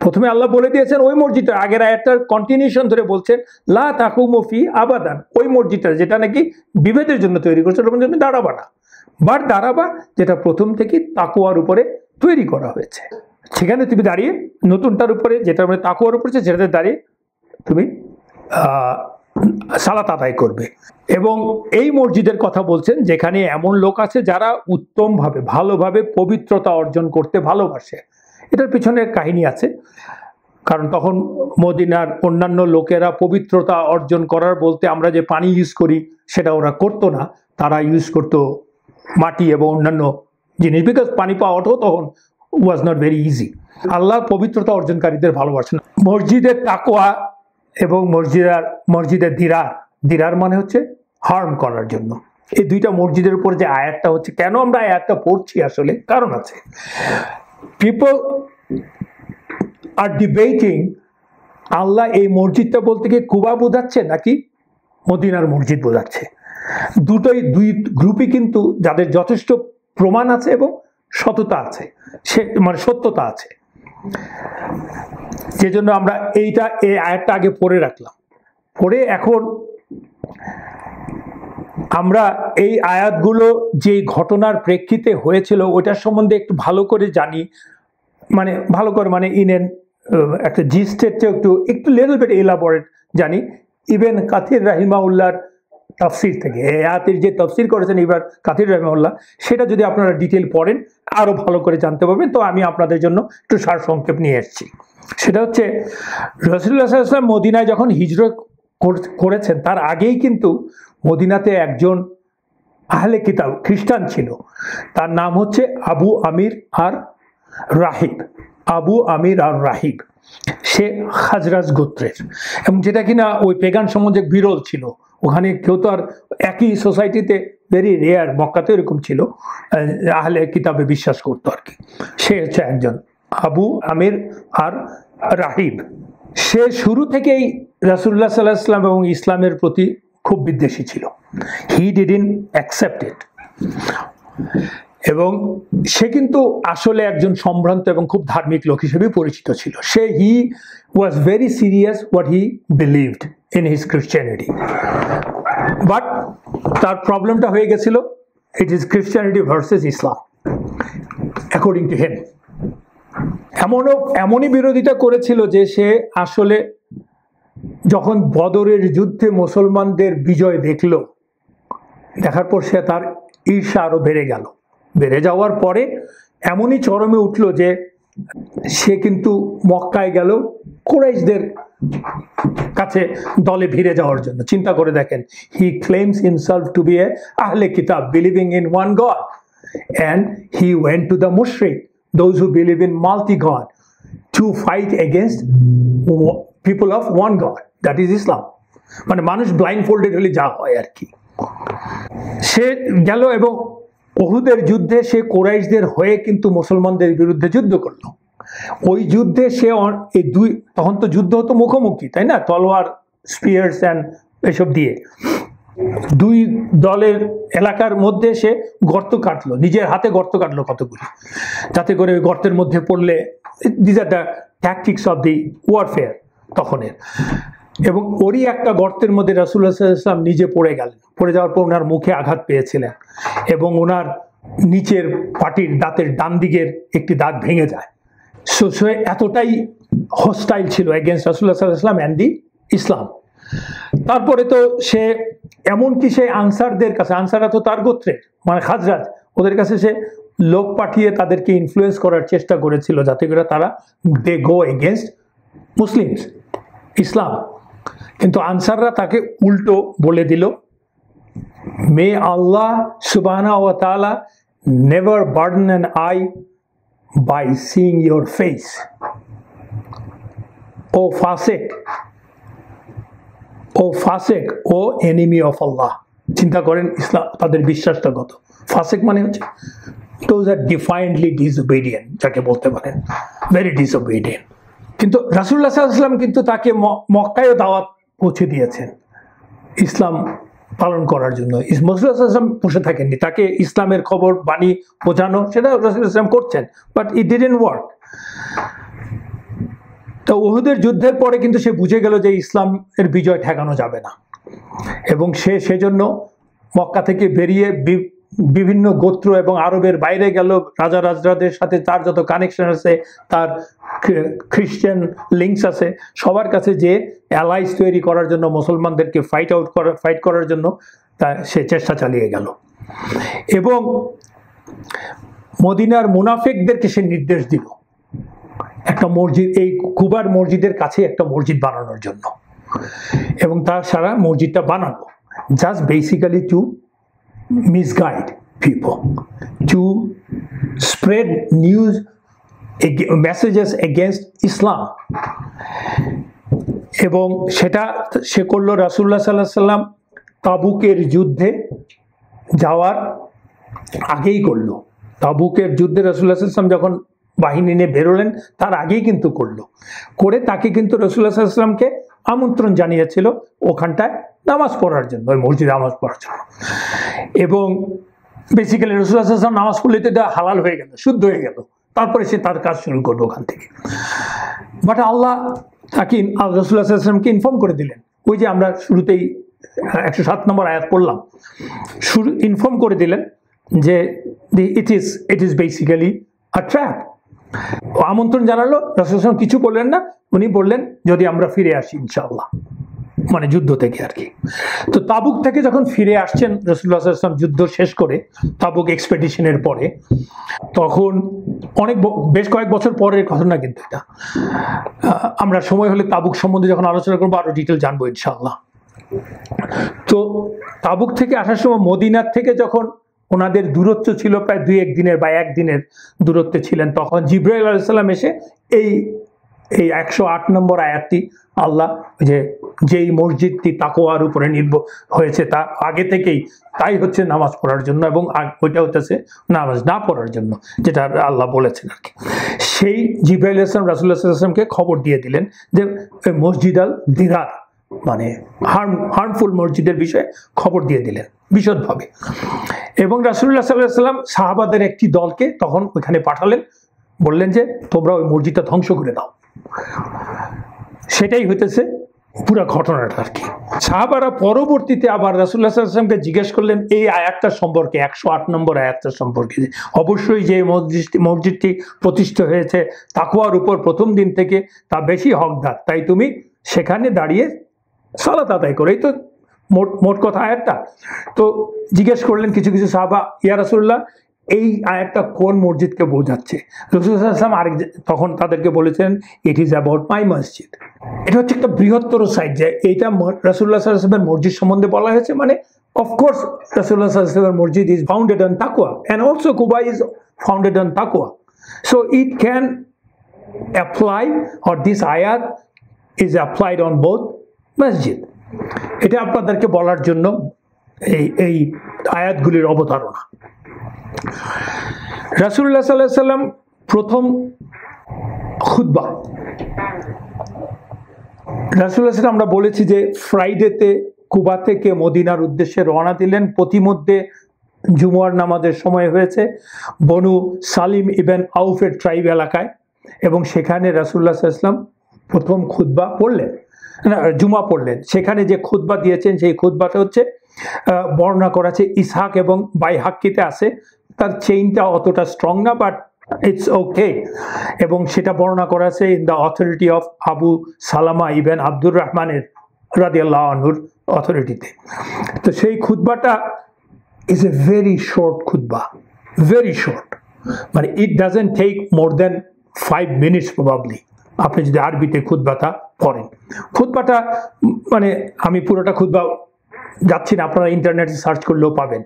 প্রথমে আল্লাহ বলে দিয়েছেন ওই মসজিদটা, আগের আয়াতটার কন্টিনিউশন ধরে বলছেন লা তাকুমু ফি আবাদান, ওই মসজিদটা যেটা নাকি বিভেদের জন্য তৈরি করছে ওটার মধ্যে তুমি দাঁড়াবা না, বাট দাঁড়াবা যেটা প্রথম থেকে তাকওয়ার উপরে তৈরি করা হয়েছে, সেখানে তুমি দাঁড়িয়ে নতুনটার উপরে যেটা মানে তাকওয়ার উপরে সেটাতে দাঁড়িয়ে তুমি সালাত আদায় করবে। এবং এই মসজিদের কথা বলছেন যেখানে এমন লোক আছে যারা উত্তমভাবে ভালোভাবে পবিত্রতা অর্জন করতে ভালোবাসে। এটার পিছনে কাহিনী আছে, কারণ তখন মদিনার অন্যান্য লোকেরা পবিত্রতা অর্জন করার বলতে আমরা যে পানি ইউজ করি সেটা ওরা করতো না, তারা ইউজ করতো মাটি এবং অন্যান্য জিনিস, বিকজ পানি পাওয়াটাও তখন ওয়াজ নট ভেরি ইজি। আল্লাহ পবিত্রতা অর্জনকারীদের ভালোবাসেন। মসজিদের তাকওয়া এবং মসজিদের দিরার মানে হচ্ছে হার্ম করার জন্য। এই দুইটা মসজিদের উপর যে আয়াতটা হচ্ছে, কেন আমরা আয়াতটা পড়ছি আসলে কারণ আছে। পিপল আর ডিবেটিং আল্লাহ এই মসজিদটা বলতে গিয়ে কুবা বোঝাচ্ছে নাকি মদিনার মসজিদ বোঝাচ্ছে। দুই গ্রুপই কিন্তু যাদের যথেষ্ট প্রমাণ আছে এবং সততা আছে, মানে সত্যতা আছে, যেজন্য আমরা এই আয়াতটা আগে পড়ে রাখলাম। পড়ে এখন আমরা এই আয়াতগুলো যে ঘটনার প্রেক্ষিতে হয়েছিল ওটার সম্বন্ধে একটু ভালো করে জানি, মানে ভালো করে মানে ইনেন একটা জিস্টের চেয়ে একটু লিটল বিট এলাবোরেট জানি ইবেন কাথির রাহিমাউল্লাহর তাফসির থেকে। এই আয়াতের যে তাফসির করেছেন ইবেন কাথির রাহিমাউল্লাহ, সেটা যদি আপনারা ডিটেল পড়েন আরো ভালো করে জানতে পারবেন। তো আমি আপনাদের জন্য একটু সারসংক্ষেপ নিয়ে এসেছি। সেটা হচ্ছে রাসূলুল্লাহ সাল্লাল্লাহু আলাইহি ওয়াসাল্লাম মদিনায় যখন হিজরত করেছেন তার আগেই কিন্তু মদিনাতে একজন আহলে কিতাব খ্রিস্টান ছিল, তার নাম হচ্ছে আবু আমির আর রাহিব। আবু আমির আর রাহিব, সে খাজরাজ গোত্রের, এবং যেটা কিনা ওই পেগান সমাজে বিরল ছিল। ওখানে কেউ তো আর একই সোসাইটিতে ভেরি রেয়ার, মক্কাতে এরকম ছিল আহলে কিতাবে বিশ্বাস করতো আর কি। সে হচ্ছে একজন আবু আমির আর রাহিব। সে শুরু থেকেই রাসূলুল্লাহ সাল্লাল্লাহু আলাইহি ওয়াসাল্লাম এবং ইসলামের প্রতি খুব বিদ্বেষী ছিল। He didn't accept it. এবং সে কিন্তু আসলে একজন সম্ভ্রান্ত এবং খুব ধার্মিক লোক হিসেবে পরিচিত ছিল। He was very serious what he believed in his Christianity, but তার প্রবলেমটা হয়ে গেছিল it is Christianity versus Islam according to him. এমনই বিরোধিতা করেছিল যে সে আসলে যখন বদরের যুদ্ধে মুসলমানদের বিজয় দেখার পর সে তার ঈর্ষা আরো বেড়ে যাওয়ার পরে এমনই চরমে উঠল যে সে কিন্তু মক্কায় গেল কুরাইশদের কাছে দলে ভিড়ে যাওয়ার জন্য। চিন্তা করে দেখেন, হি claims himself to B A আহলে কিতাব believing in one god, and he went to the mushrik, those who believe in multi-god, to fight against people of one god, that is Islam. মানে মানুষ ব্লাইন্ডফোল্ডেড হলে যা হয় আর কি। সে গেল এবং উহুদের যুদ্ধে সে কুরাইশদের হয়ে কিন্তু মুসলমানদের বিরুদ্ধে যুদ্ধ করলো। ওই যুদ্ধে সে তখন তো যুদ্ধ হতো মুখোমুখি, তাই না, তলোয়ার, স্পিয়ার্স অ্যান্ড এসব দিয়ে। দুই দলের এলাকার মধ্যে সে গর্ত কাটলো, নিজের হাতে গর্ত কাটলো কতগুলো, যাতে করে ওই গর্তের মধ্যে পড়লে, this are the tactics of the warfare তখনের। এবং ওরই একটা গর্তের মধ্যে রাসূলুল্লাহ সাল্লাল্লাহু আলাইহি ওয়াসাল্লাম নিজে পড়ে গেলেন। পড়ে যাওয়ার পর ওনার মুখে আঘাত পেয়েছিলেন এবং ওনার নিচের পাটির দাঁতের ডান দিকের একটি দাঁত ভেঙে যায়। সে এতটাই হস্টাইল ছিল এগেনস্ট রাসূলুল্লাহ সাল্লাল্লাহু আলাইহি ওয়াসাল্লাম অ্যান্ড দি ইসলাম। তারপরে তো সে এমনকি সে আনসারদের কাছে, আনসাররা তো তার গোত্রের, মানে খাজরাজ, ওদের কাছে সে লোক পাঠিয়ে তাদেরকে ইনফ্লুয়েন্স করার চেষ্টা করেছিল যাতে করে তারা দে গো এগেনস্ট মুসলিমস, ইসলাম। কিন্তু আনসাররা তাকে উল্টো বলে দিল, মে আল্লাহ সুবহানাহু ওয়া তাআলা never burden an eye by seeing your face, ও ফাসেক, ও এনিমি অফ আল্লাহ। চিন্তা করেন ইসলাম, তাদের বিশ্বাসটা কত। ফাসেক মানে হচ্ছে those are defiantly disobedient, যাকে বলতে পারেন, ভেরি disobedient। কিন্তু রাসূলুল্লাহ সাল্লাল্লাহু আলাইহি ওয়াসাল্লাম কিন্তু তাকে মক্কায়ও দাওয়াত পৌঁছে দিয়েছেন ইসলাম পালন করার জন্য। রাসূলুল্লাহ সাল্লাল্লাহু আলাইহি ওয়াসাল্লাম বসে থাকেননি, তাকে ইসলামের খবর বাণী পৌঁছানো সেটা রাসূলুল্লাহ সাল্লাল্লাহু আলাইহি ওয়াসাল্লাম করছেন, বাট ইট ডিডন্ট ওয়ার্ক। তো উহুদের যুদ্ধের পরে কিন্তু সে বুঝে গেল যে ইসলামের বিজয় ঠেকানো যাবে না, এবং সেজন্য মক্কা থেকে বেরিয়ে বিভিন্ন গোত্র এবং আরবের বাইরে গেল, রাজাদের সাথে তার যত কানেকশন আছে, তার খ্রিস্টান লিঙ্কস আছে, সবার কাছে যে অ্যালাইস তৈরি করার জন্য, মুসলমানদেরকে ফাইট করার জন্য সে চেষ্টা চালিয়ে গেল। এবং মদিনার মুনাফিকদেরকে সে নির্দেশ দিল একটা মসজিদ, এই কুবার মসজিদের কাছে একটা মসজিদ বানানোর জন্য, এবং তার সারা মসজিদটা বানানো just basically to misguide people, to spread news, messages against Islam। এবং সেটা সে করলো রাসূলুল্লাহ সাল্লাল্লাহু আলাইহি ওয়াসাল্লাম তাবুকের যুদ্ধে যাওয়ার আগেই করলো। তাবুকের যুদ্ধে রাসূলুল্লাহ সাল্লাল্লাহু আলাইহি ওয়াসাল্লাম যখন বাহিনী নিয়ে বেরোলেন তার আগেই কিন্তু করে তাকে কিন্তু রাসূলুল্লাহ সাল্লাল্লাহু আলাইহি ওয়াসাল্লামকে আমন্ত্রণ জানিয়েছিল ওখানটায় নামাজ পড়ার জন্য, ওই মসজিদে নামাজ পড়ার জন্য। এবং বেসিক্যালি রাসূলুল্লাহ সাল্লাল্লাহু আলাইহি ওয়াসাল্লাম নামাজ পড়লে তো এটা হালাল হয়ে গেল, শুদ্ধ হয়ে গেল, তারপরে সে তার কাজ শুরু করবে ওখান থেকে। বাট আল্লাহ তাকে রাসূলুল্লাহ সাল্লাল্লাহু আলাইহি ওয়াসাল্লামকে ইনফর্ম করে দিলেন, ওই যে আমরা শুরুতেই 107 নম্বর আয়াত পড়লাম, শুরু ইনফর্ম করে দিলেন যে it is basically a trap. আমন্ত্রণ জানালো, রাসূল সাল্লাল্লাহু আলাইহি ওয়াসাল্লাম কিছু বললেন না, উনি বললেন যদি আমরা ফিরে আসি ইনশাআল্লাহ, মানে যুদ্ধ থেকে আর কি। তো তাবুক থেকে যখন ফিরে আসছেন রাসূলুল্লাহ সাল্লাল্লাহু আলাইহি ওয়াসাল্লাম যুদ্ধ শেষ করে, তাবুক এক্সপেডিশনের পরে, তখন বেশ কয়েক বছর পরের ঘটনা কিন্তু এটা। আমরা সময় হলে তাবুক সম্বন্ধে যখন আলোচনা করবো আরো ডিটেল জানবো ইনশাআল্লাহ। তো তাবুক থেকে আসার সময় মদিনার থেকে যখন ওনাদের দূরত্ব ছিল প্রায় 2-1 দিনের বা 1 দিনের দূরত্বে ছিলেন, তখন জিবরাইল আলাইহিস সালাম এসে এই 108 নম্বর আয়াতটি আল্লাহ যেই মসজিদটি তাকওয়ার উপরে নির্ভর হয়েছে তা আগে থেকেই, তাই হচ্ছে নামাজ পড়ার জন্য, এবং ওইটা হচ্ছে নামাজ না পড়ার জন্য, যেটা আল্লাহ বলেছেন আর কি। সেই জিবরাইল আলাইহিস সালাম রাসূলুল্লাহ সাল্লাল্লাহু আলাইহি ওয়াসাল্লামকে খবর দিয়ে দিলেন যে মসজিদ আল দিরার, মানে হার্মফুল মসজিদের বিষয়ে খবর দিয়ে দিলেন বিশদভাবে। এবং রাসূলুল্লাহ সাল্লাল্লাহু আলাইহি ওয়াসাল্লাম সাহাবাদের একটি দলকে তখন ওইখানে পাঠালেন, বললেন যে তোমরা ওই মসজিদটা ধ্বংস করে দাও। সেটাই হইতেছে পুরো ঘটনাটা আর কি। সাহাবারা পরবর্তীতে আবার রাসূলুল্লাহ সাল্লাল্লাহু আলাইহি ওয়াসাল্লামকে জিজ্ঞেস করলেন এই আয়াতটা সম্পর্কে, 108 নম্বর আয়াতটা সম্পর্কে। অবশ্যই যে মসজিদটি প্রতিষ্ঠা হয়েছে তাকওয়ার উপর প্রথম দিন থেকে, তা বেশি হকদার, তাই তুমি সেখানে দাঁড়িয়ে সালাত আদায় করে। এই তো মোট কথা আয়াতটা। তো জিজ্ঞেস করলেন কিছু কিছু সাহাবা, ইয়া রাসূলুল্লাহ এই আয়াতটা কোন মসজিদকে বোঝাচ্ছে? রাসূলুল্লাহ সাল্লাল্লাহু আলাইহি ওয়াসাল্লাম তখন তাদেরকে বলেছেন ইট ইজ অ্যাবাউট মাই মসজিদ। এটা হচ্ছে একটা বৃহত্তর সাইড, যে এইটা রাসূলুল্লাহ সাল্লাল্লাহু আলাইহি ওয়াসাল্লামের মসজিদ সম্বন্ধে বলা হয়েছে, মানে অফকোর্স রাসূলুল্লাহ সাল্লাল্লাহু আলাইহি ওয়াসাল্লামের মসজিদ ইজ ফাউন্ডেড অন তাকওয়া অ্যান্ড অলসো কুবা ইজ ফাউন্ডেড অন তাকওয়া, so it can apply, or this আয়াত ইজ অ্যাপ্লাইড অন বোথ মসজিদ। এটা আপনাদেরকে বলার জন্য এই আয়াতগুলির অবতারণা। রাসূলুল্লাহ সাল্লাল্লাহু আলাইহি ওয়াসাল্লাম প্রথম খুতবা, রাসূলুল্লাহ সাল্লাল্লাহু আমরা বলেছি যে ফ্রাইডেতে কুবা থেকে মদিনার উদ্দেশ্যে রওনা দিলেন। প্রতিমধ্যে জুমার নামাজের সময় হয়েছে বনু সালিম ইবন আউফের ট্রাইব এলাকায়, এবং সেখানে রাসূলুল্লাহ সাল্লাল্লাহু আলাইহি ওয়াসাল্লাম প্রথম খুতবা পড়লেন, জুমা পড়লেন। সেখানে যে খুতবা দিয়েছেন সেই খুতবাটা হচ্ছে বর্ণনা করা আছে ইসহাক এবং বাইহাক্কিতে আছে, তার চেইনটা অতটা স্ট্রং না, বাট ইটস ওকে, এবং সেটা বর্ণনা করা আছে ইন দ্য অথরিটি অফ আবু সালামা ইবন আব্দুর রহমানের রাদিয়াল্লাহু আনহুর অথরিটিতে। তো সেই খুতবাটা ইজ এ ভেরি শর্ট খুতবা, ভেরি শর্ট, মানে it doesn't take more than 5 minutes probably, আপনি যদি আরবিতে খুতবাটা পড়েন। খুতবাটা মানে আমি পুরোটা খুতবা যাচ্ছি না, আপনারা ইন্টারনেটে সার্চ করলেও পাবেন।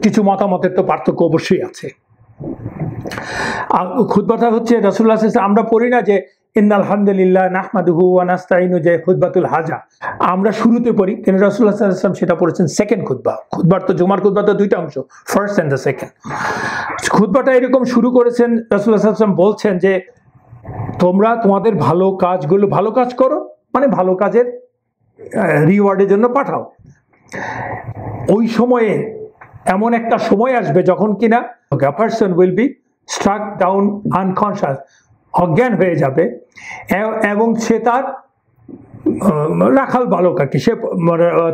কিছু মতামতের তো পার্থক্য অবশ্যই আছে। খুতবাটা হচ্ছে রাসূলুল্লাহ সাল্লাল্লাহু আলাইহি ওয়াসাল্লাম, আমরা পড়ি না যে ইন্নাল হামদুলিল্লাহ নাহমাদুহু ওয়া নাস্তাইনু, যে খুতবাতুল হাজা আমরা শুরুতে পড়ি, কিন্তু রাসূলুল্লাহ সাল্লাল্লাহু আলাইহি ওয়াসাল্লাম সেটা পড়েছেন সেকেন্ড খুতবা। খুতবার তো জুমার খুতবা তো দুইটা অংশ, ফার্স্ট এন্ড দ্য সেকেন্ড। খুতবাটা এরকম শুরু করেছেন, রাসূলুল্লাহ সাল্লাল্লাহু আলাইহি ওয়াসাল্লাম বলছেন যে তোমরা তোমাদের ভালো কাজগুলো ভালো কাজ করো, মানে ভালো কাজের রিওয়ার্ডের জন্য পাঠাও। ওই সময়ে এমন একটা সময় আসবে যখন কিনা a person will be struck down unconscious, অজ্ঞান হয়ে যাবে, এবং সে তার রাখাল বালক আর কি, সে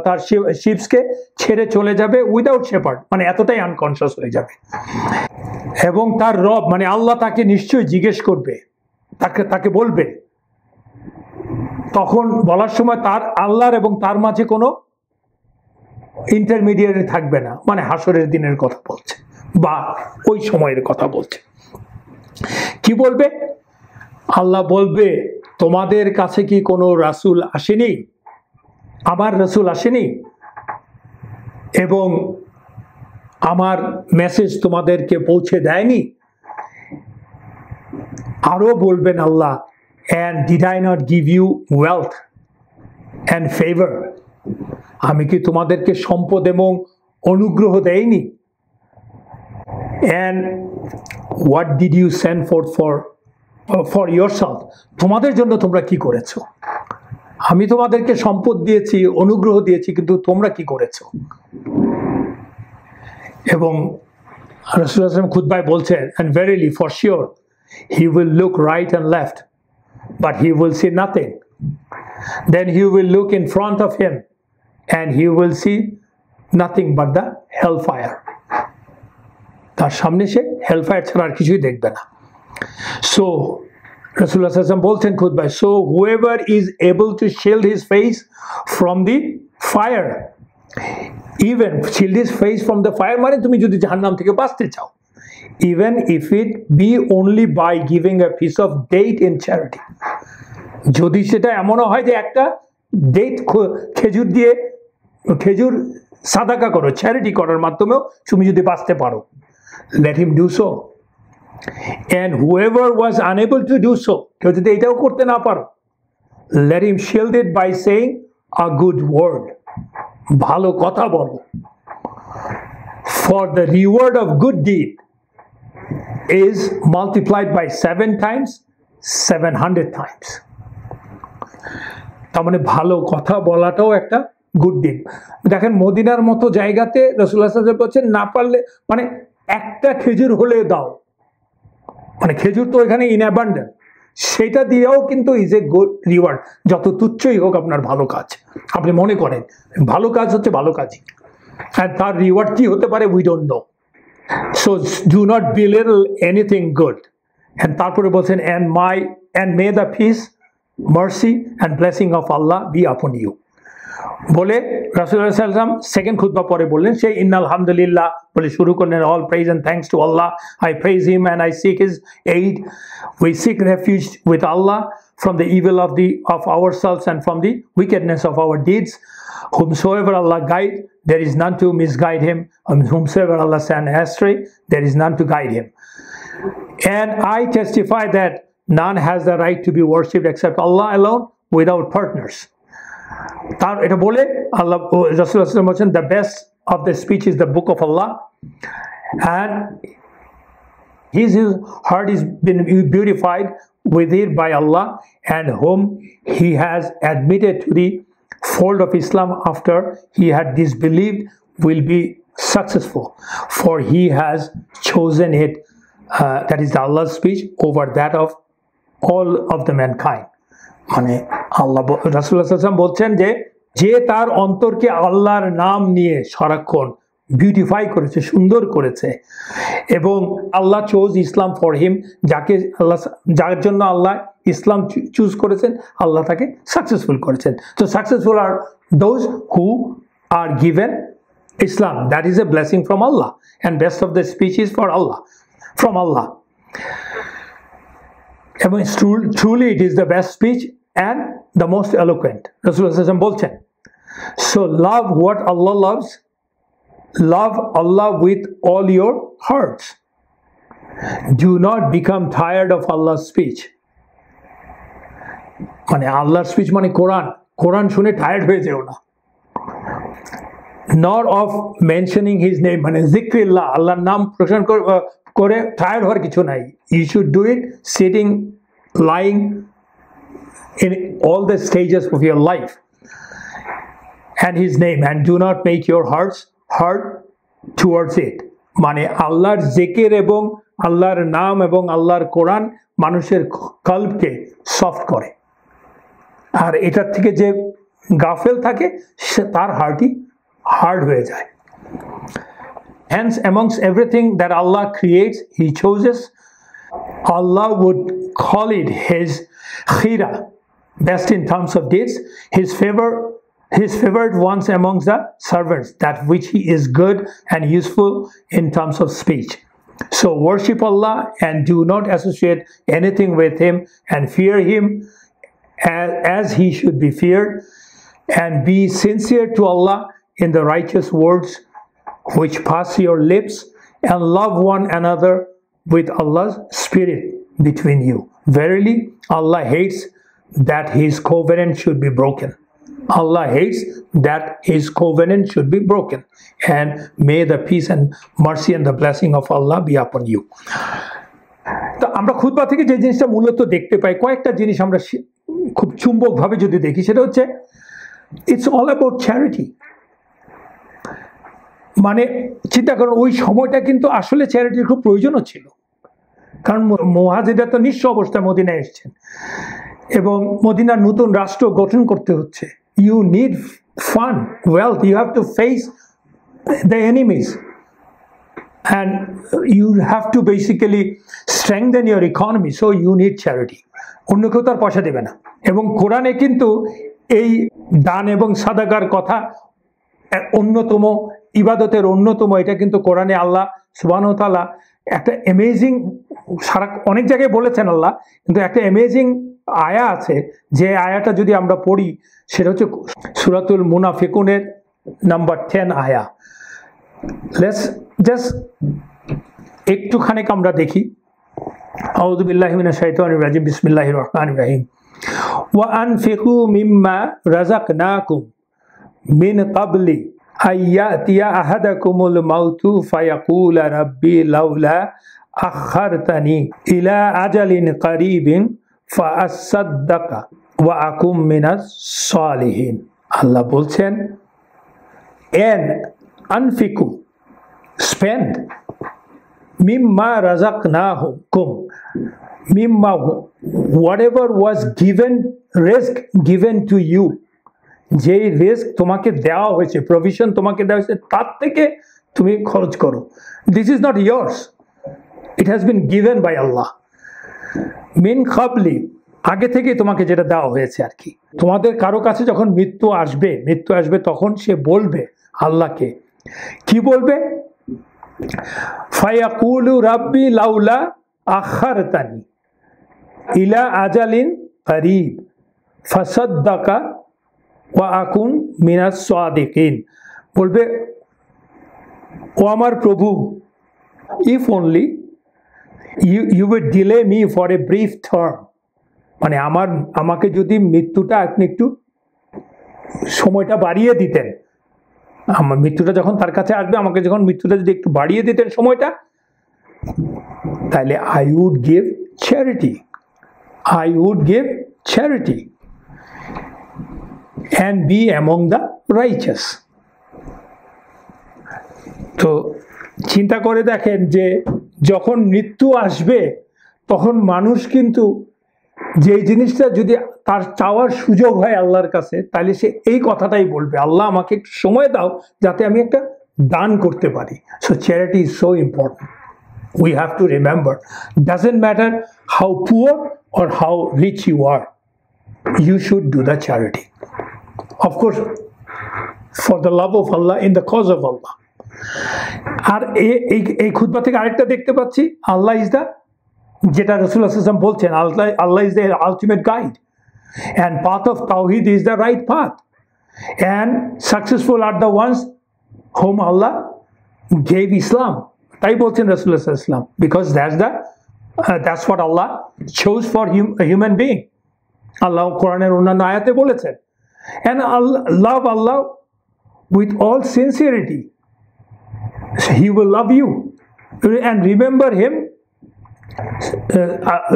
তার শিপসকে ছেড়ে চলে যাবে উইদাউট শেপার্ড, মানে এতটাই আনকনশিয়াস হয়ে যাবে। এবং তার রব মানে আল্লাহ তাকে নিশ্চয়ই জিজ্ঞেস করবে, তাকে বলবে, তখন বলার সময় তার আল্লাহর এবং তার মাঝে কোনো ইন্টারমিডিয়েট থাকবে না, মানে হাসরের দিনের কথা বলছে বা ওই সময়ের কথা বলছে। কি বলবে? আল্লাহ বলবে তোমাদের কাছে কি কোনো রাসূল আসেনি, আমার রাসূল আসেনি, এবং আমার মেসেজ তোমাদেরকে পৌঁছে দেয়নি? আরো বলবেন আল্লাহ, and did I not give you wealth and favor, আমি কি তোমাদেরকে সম্পদ এবং অনুগ্রহ দেইনি? and what did you send forth for yourself, তোমাদের জন্য তোমরা কি করেছো? আমি তোমাদেরকে সম্পদ দিয়েছি, অনুগ্রহ দিয়েছি, কিন্তু তোমরা কি করেছো? এবং রাসূলুল্লাহ সাল্লাল্লাহু আলাইহি ওয়াসাল্লাম খুতবায় বলছেন, and verily for sure he will look right and left but he will see nothing, then he will look in front of him and he will see nothing but the hellfire. তার সামনে সে hellfire ছাড়া আর কিছুই দেখবে না। So Rasulullah sallallahu alaihi wasallam বলছেন খুতবায়, so whoever is able to shield his face from the fire, even shield his face from the fire মানে তুমি যদি জাহান্নাম থেকে বাঁচতে চাও, even if it be only by giving a piece of date in charity, যদি সেটা এমনও হয় যে একটা ডেট খেজুর দিয়ে খেজুর সাদাকা করো, চ্যারিটি করার মাধ্যমেও তুমি যদি বাঁচতে পারো, let him do so. And whoever was unable to do so, কেউ যদি এটাও করতে না পারো, let him shield it by saying a good word, ভালো কথা বলো, for the reward of good deed is multiplied by 7 times 700 times. তার মানে ভালো কথা বলাটাও একটা গুড ডিড। দেখেন মদিনার মতো জায়গাতে রাসূলুল্লাহ সাল্লাল্লাহু আলাইহি ওয়াসাল্লাম বলছেন না পারলে মানে একটা খেজুর হলে দাও, মানে খেজুর তো এখানে ইন অ্যাবান্ডেন্ট, সেটা দিয়েও কিন্তু ইজ এ গুড রিওয়ার্ড, যত তুচ্ছই হোক আপনার ভালো কাজ, আপনি মনে করেন ভালো কাজ হচ্ছে ভালো কাজই, আর তার রিওয়ার্ড কি হতে পারে we don't know. So do not belittle anything good. And তারপরে বলছেন and may the peace, mercy and blessing of Allah be upon you. বলে রাসূলুল্লাহ সাল্লাল্লাহু আলাইহি ওয়াসাল্লাম সেকেন্ড খুতবা পরে বললেন, সেই ইন্নাল হামদুলিল্লাহ বলে শুরু করলেন, all praise and thanks to Allah, I praise him and I seek his aid, we seek refuge with Allah from the evil of ourselves and from the wickedness of our deeds. Whomsoever Allah guide, there is none to misguide him, and whomsoever Allah send astray, there is none to guide him. And I testify that none has the right to be worshipped except Allah alone, without partners. তার এটা বলে আল্লাহ রাসূলুল্লাহ সাল্লাল্লাহু আলাইহি ওয়াসাল্লাম বলেন, the best of the speech is the book of Allah, and his heart is been beautified with it by Allah, and whom he has admitted to the fold of Islam after he had disbelieved will be successful, for he has chosen it, that is Allah's speech, over that of all of the mankind. মানে আল্লাহ রাসূলুল্লাহ সাল্লাল্লাহু আলাইহি ওয়াসাল্লাম বলছেন যে তার অন্তরকে আল্লাহর নাম নিয়ে সারাক্ষণ বিউটিফাই করেছে, সুন্দর করেছে, এবং আল্লাহ চোজ ইসলাম ফর হিম, যার জন্য আল্লাহ ইসলাম চুজ করেছেন, আল্লাহ তাকে সাকসেসফুল করেছেন। তো successful are those who are given Islam, that is a blessing from Allah, and best of the speech is for Allah, from Allah. এবং truly it is the best speech and the most eloquent. Rasulullah sallallahu alaihi wasallam বলছেন, so love what Allah loves, love Allah with all your hearts, do not become tired of Allah's speech. মানে আল্লাহর speech মানে কোরআন শুনে tired হয়ে যেও না, nor of mentioning his name, মানে জিক্রিল্লাহ, আল্লাহর নাম প্রশংসা করে টায়ার্ড হওয়ার কিছু নাই। You should do it sitting, lying, in all the stages of your life, and his name, and do not make your hearts hard towards it. মানে আল্লাহর জিকির এবং আল্লাহর নাম এবং আল্লাহর কোরআন মানুষের কলবকে সফট করে, আর এটার থেকে যে গাফেল থাকে তার হার্টই হার্ড হয়ে যায়। Hence, amongst everything that Allah creates, He chooses, Allah would call it His khira, best in terms of deeds, His favored ones amongst the servants, that which He is good and useful in terms of speech. So worship Allah and do not associate anything with Him, and fear Him as He should be feared, and be sincere to Allah in the righteous words which pass your lips, and love one another with Allah's spirit between you. Verily, Allah hates that His covenant should be broken. Allah hates that His covenant should be broken. And may the peace and mercy and the blessing of Allah be upon you. তো আমরা খুতবা থেকে যে জিনিসটা মূলত দেখতে পাই, কয়েকটা জিনিস আমরা খুব চুম্বকভাবে যদি দেখি, সেটা হচ্ছে ইটস অল অ্যাবাউট চ্যারিটি। মানে চিন্তা করুন, ওই সময়টা কিন্তু আসলে চ্যারিটির খুব প্রয়োজনও ছিল, কারণ মুহাজিররা তো নিঃস্ব অবস্থায় মদিনায় এসেছেন এবং মদিনার নতুন রাষ্ট্র গঠন করতে হচ্ছে। You need fun, wealth. You have to face the enemies. And you have to basically strengthen your economy. So you need charity. অন্য কেউ তার পয়সা দেবে না। এবং কোরআনে কিন্তু এই দান এবং সাদাকার কথা অন্যতম ইবাদতের অন্যতম, এটা কিন্তু কোরআনে আল্লাহ সুবহানাহু ওয়া তাআলা একটা অ্যামেজিং, সারা অনেক জায়গায় বলেছেন আল্লাহ, কিন্তু একটা অ্যামেজিং আয়া আছে, যে আয়াটা যদি আমরা পড়ি সেটা হচ্ছে সূরাতুল মুনাফিকুনের নাম্বার 10 আয়া। লেটস জাস্ট একটুখানি আমরা দেখি। আউযু বিল্লাহি মিনাশ শাইতানির রাজিম, বিসমিল্লাহির রহমানির রহিম। ওয়া আনফিকু মিম্মা রাযাকনাকুম মিন ক্বাবলি আইয়াতিয়া আহাদাকুমুল মাউতু ফায়াকুলা রাব্বি লাউলা আখারতানি ইলা আজালিন কারিবিন ফাআসাদ্দাকা ওয়া আকুম মিনাস সালিহিন। আল্লাহ বলছেন, N আনফিকু, spend mimma razaqnakum, mimma, whatever was given, risk given to you, যে রিস্ক তোমাকে দেওয়া হয়েছে, প্রভিশন তোমাকে দেওয়া হয়েছে, তার থেকে তুমি খরচ করো। This is not yours, it has been given by Allah. মিন ক্বাবলি, আগে থেকে তোমাকে যেটা দেওয়া হয়েছে আর কি। তোমাদের কারো কাছে যখন মৃত্যু আসবে তখন সে বলবে আল্লাহকে, কি বলবে? ফায়াকুলু রাব্বি লাউলা আখারতানি ইলা আজালিন কারিব ফাসাদ্দাকা ওয়া আকুন মিনাস সাদিকিন। বলবে, ও আমার প্রভু, if only you would delay me for a brief term, মানে আমাকে যদি মৃত্যুটা আপনি একটু সময়টা বাড়িয়ে দিতেন, আমার মৃত্যুটা যখন তার কাছে আসবে, আমাকে যখন মৃত্যুটা যদি একটু বাড়িয়ে দিতেন সময়টা, তাহলে I would give charity and be among the righteous. তো চিন্তা করে দেখেন যে যখন মৃত্যু আসবে তখন মানুষ কিন্তু যে জিনিসটা যদি তার চাওয়ার সুযোগ হয় আল্লাহর কাছে, তাহলে সে এই কথাটাই বলবে, আল্লাহ আমাকে একটু সময় দাও যাতে আমি একটা দান করতে পারি। So charity is so important. We have to remember, doesn't matter how poor or how rich you are, you should do the charity. Of course, for the love of Allah, in the cause of Allah. আর এই খুতবা থেকে আরেকটা দেখতে পাচ্ছি, আল্লাহ is the, যেটা রাসূলুল্লাহ সাল্লাল্লাহু আলাইহি ওয়াসাল্লাম বলছেন, Allah is the ultimate guide, and path of tawhid is the right path, and successful are the ones whom Allah gave Islam. তাই বলছেন রাসূলুল্লাহ সাল্লাল্লাহু আলাইহি ওয়াসাল্লাম, because that's what Allah chose for a human being. আল্লাহ কোরআনের অন্যান্য আয়াতে বলেছেন, and love Allah with all sincerity, He will love you, and remember Him,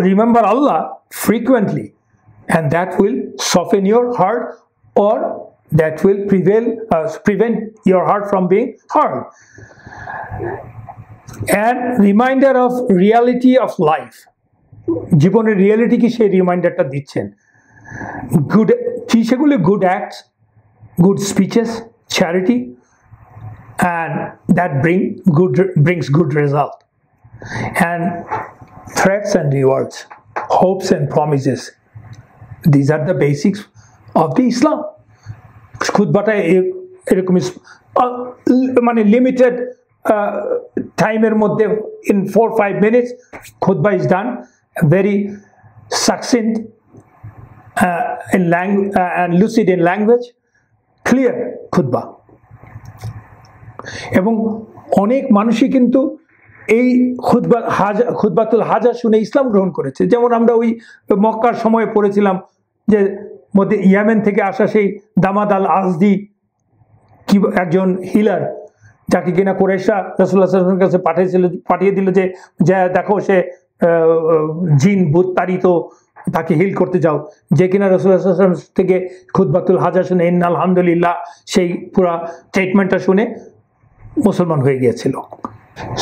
remember Allah frequently, and that will soften your heart, or that will prevent your heart from being hard. And reminder of reality of life, জীবনের reality কি সেই রিমাইন্ডারটা দিচ্ছেন। Good কি সেগুলি? Good acts, good speeches, charity, and that brings good result, and threats and rewards, hopes and promises. These are the basics of the Islam. খুতবাটা এরকম মানে limited টাইমের মধ্যে, in 4-5 minutes খুতবা is done, very succinct in language and lucid in language, clear খুতবা। এবং অনেক মানুষই কিন্তু এই খুতবাতুল হাজা শুনে ইসলাম গ্রহণ করেছে। যেমন আমরা ওই মক্কার সময় পড়েছিলাম যে মধ্যে ইয়েমেন থেকে আসা সেই দামাদ আল আজদি, কি একজন হিলার, যাকে কিনা কুরাইশরা রাসূলুল্লাহ সাল্লাল্লাহু আলাইহি ওয়াসাল্লামের কাছে পাঠিয়ে দিল যে দেখো সে জিন ভূত তাড়িত, তাকে হিল করতে যাও। যে কিনা রাসূলুল্লাহ সাল্লাল্লাহু আলাইহি ওয়াসাল্লাম থেকে খুতবাতুল হাজা শুনে, ইন্নাল হামদুলিল্লাহ, সেই পুরা স্টেটমেন্টটা শুনে মুসলমান হয়ে গিয়েছিল।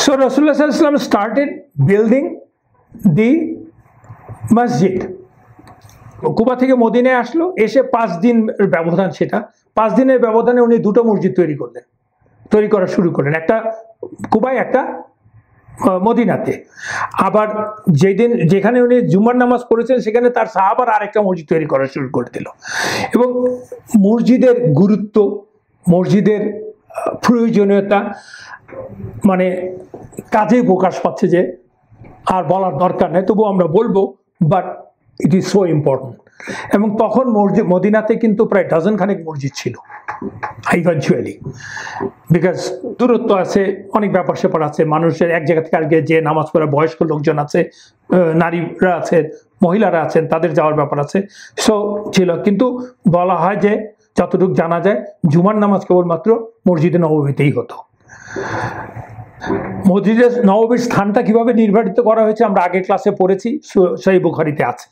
সো রাসূলুল্লাহ সাল্লাল্লাহু আলাইহি ওয়াসাল্লাম started building the masjid, Quba থেকে মদিনায় আসলো, এসে 5 দিন ব্যবধান, সেটা 5 দিনের ব্যবধানে উনি দুটো মসজিদ তৈরি করা শুরু করলেন, একটা কুবায়, একটা মদিনাতে। আবার যেখানে উনি জুমার নামাজ পড়েছেন সেখানে তার সাহাবার আরেকটা মসজিদ তৈরি করা শুরু করে দিল। এবং মসজিদের গুরুত্ব, মসজিদের প্রয়োজনীয়তা মানে কাজে প্রকাশ পাচ্ছে, যে আর বলার দরকার নেই, তবু আমরা বলবো, but it is so important. এবং তখন মদিনাতে কিন্তু প্রায় ডজনখানেক মসজিদ ছিল ইভেনচুয়ালি, বিকজ দূরত্ব আছে, অনেক ব্যাপার স্যাপার আছে, মানুষের এক জায়গা থেকে আগে যে নামাজ পড়া বয়স্ক লোকজন আছে, নারীরা আছেন, মহিলারা আছেন, তাদের যাওয়ার ব্যাপার আছে, সো ছিল। কিন্তু বলা হয় যে যতটুকু জানা যায় জুমার নামাজ কেবলমাত্র মসজিদে নববীতেই হতো। মসজিদে নববীর স্থানটা কিভাবে নির্ধারিত করা হয়েছে আমরা আগের ক্লাসে পড়েছি, সহিহ বুখারীতে আছে,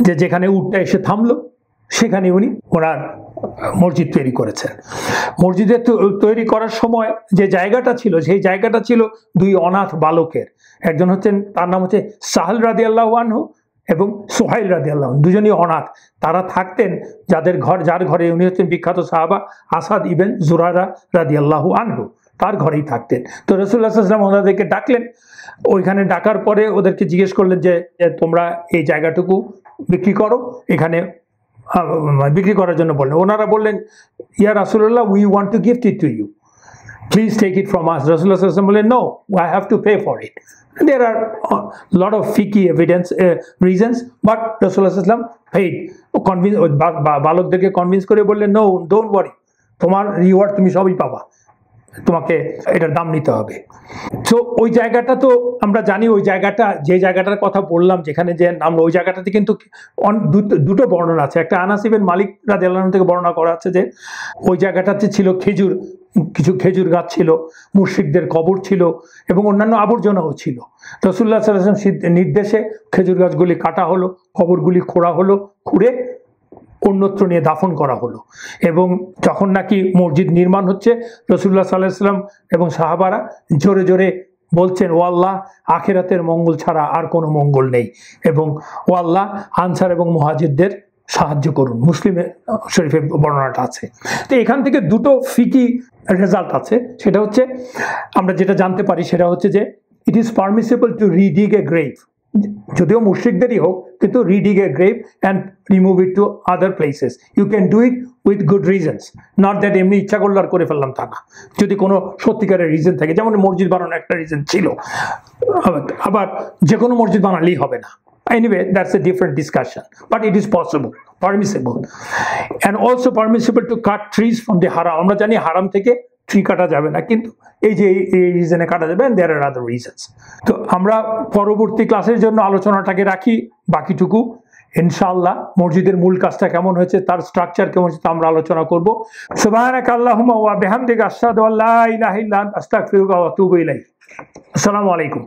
যে যেখানে উটটা এসে থামলো সেখানে উনি ওনার মসজিদ তৈরি করেছেন। মসজিদে তৈরি করার সময় যে জায়গাটা ছিল, সেই জায়গাটা ছিল 2 অনাথ বালকের, একজন হচ্ছেন, তার নাম হচ্ছে সাহল রাদিয়াল্লাহু আনহু এবং সোহাইল রাদিয়াল্লাহু আনহু, দুজনই অনাথ। তারা থাকতেন যার ঘরে উনি হচ্ছেন বিখ্যাত সাহাবা আসাদ ইবেন জুরারা রাদিয়াল্লাহু আনহু, তার ঘরেই থাকতেন। তো রাসূলুল্লাহ সাল্লাল্লাহু আলাইহি ওয়াসাল্লাম ওনাদেরকে ডাকলেন, ওইখানে ডাকার পরে ওদেরকে জিজ্ঞেস করলেন যে তোমরা এই জায়গাটুকু বিক্রি করো, এখানে বিক্রি করার জন্য বললেন। ওনারা বললেন, ইয়া রাসূলুল্লাহ, we want to gift it to you, please take it from us. রাসূলুল্লাহ সাল্লাল্লাহু আলাইহি ওয়াসাল্লাম বললেন, no, I have to pay for it. There are a lot of fiqhi evidence reasons, but Rasulullah sallam paid, convince balokderke convince kore bollen, no, don't worry, তোমার reward তুমি সবই পাবা, তোমাকে এটার দাম নিতে হবে। তো ওই জায়গাটা তো আমরা জানি, ওই জায়গাটা, যে জায়গাটার কথা বললাম, যেখানে যে আমরা ওই জায়গাটাতে কিন্তু দুটো বর্ণনা আছে। একটা আনাস ইবনে মালিক রাদিয়াল্লাহু আনহু থেকে বর্ণনা করা আছে যে ওই জায়গাটাতে ছিল কিছু খেজুর গাছ ছিল, মুশরিকদের কবর ছিল এবং অন্যান্য আবর্জনাও ছিল। রাসূলুল্লাহ সাল্লাল্লাহু আলাইহি ওয়াসাল্লাম নির্দেশে খেজুর গাছগুলি কাটা হলো, কবরগুলি খোঁড়া হলো, খুঁড়ে অন্যত্র নিয়ে দাফন করা হলো। এবং যখন নাকি মসজিদ নির্মাণ হচ্ছে, রাসূলুল্লাহ সাল্লাল্লাহু আলাইহি ওয়াসাল্লাম এবং সাহাবারা জোরে জোরে বলছেন, ও আল্লাহ, আখিরাতের মঙ্গল ছাড়া আর কোনো মঙ্গল নেই, এবং ও আল্লাহ, আনসার এবং মুহাজিরদের সাহায্য করুন। মুসলিমে শরীফে বর্ণনাটা আছে। তো এখান থেকে দুটো ফিকি রেজাল্ট আছে। সেটা হচ্ছে, আমরা যেটা জানতে পারি সেটা হচ্ছে যে it is permissible to redig a grave, যদিও মুশরিকদেরই হোক, কিন্তু redig a grave and remove it to other places, you can do it with good reasons, not that এমনি ইচ্ছা করলো আর করে ফেললাম, তা না। যদি কোনো সত্যিকারের রিজন থাকে, যেমন মসজিদ বানানোর একটা রিজন ছিল, আবার যে কোনো মসজিদ বানালেই হবে না। Anyway, that's a different discussion, but it is possible, permissible, and also permissible to cut trees from the haram. আমরা জানি হারাম থেকে ট্রি কাটা যাবে না, কিন্তু এই যে এই রিজনে কাটা যাবে, and there are other reasons. তো আমরা পরবর্তী ক্লাসের জন্য আলোচনাটাকে রাখি, বাকিটুকু ইনশাআল্লাহ মসজিদের মূল কাজটা কেমন হয়েছে, তার স্ট্রাকচার কেমন হয়েছে, তা আমরা আলোচনা করব। সুবহানাকা আল্লাহুম্মা ওয়া বিহামদিকা আশহাদু আল্লা ইলাহা ইল্লা আনতা আস্তাগফিরুকা ওয়া আতুবু ইলাইক। আসসালামু আলাইকুম।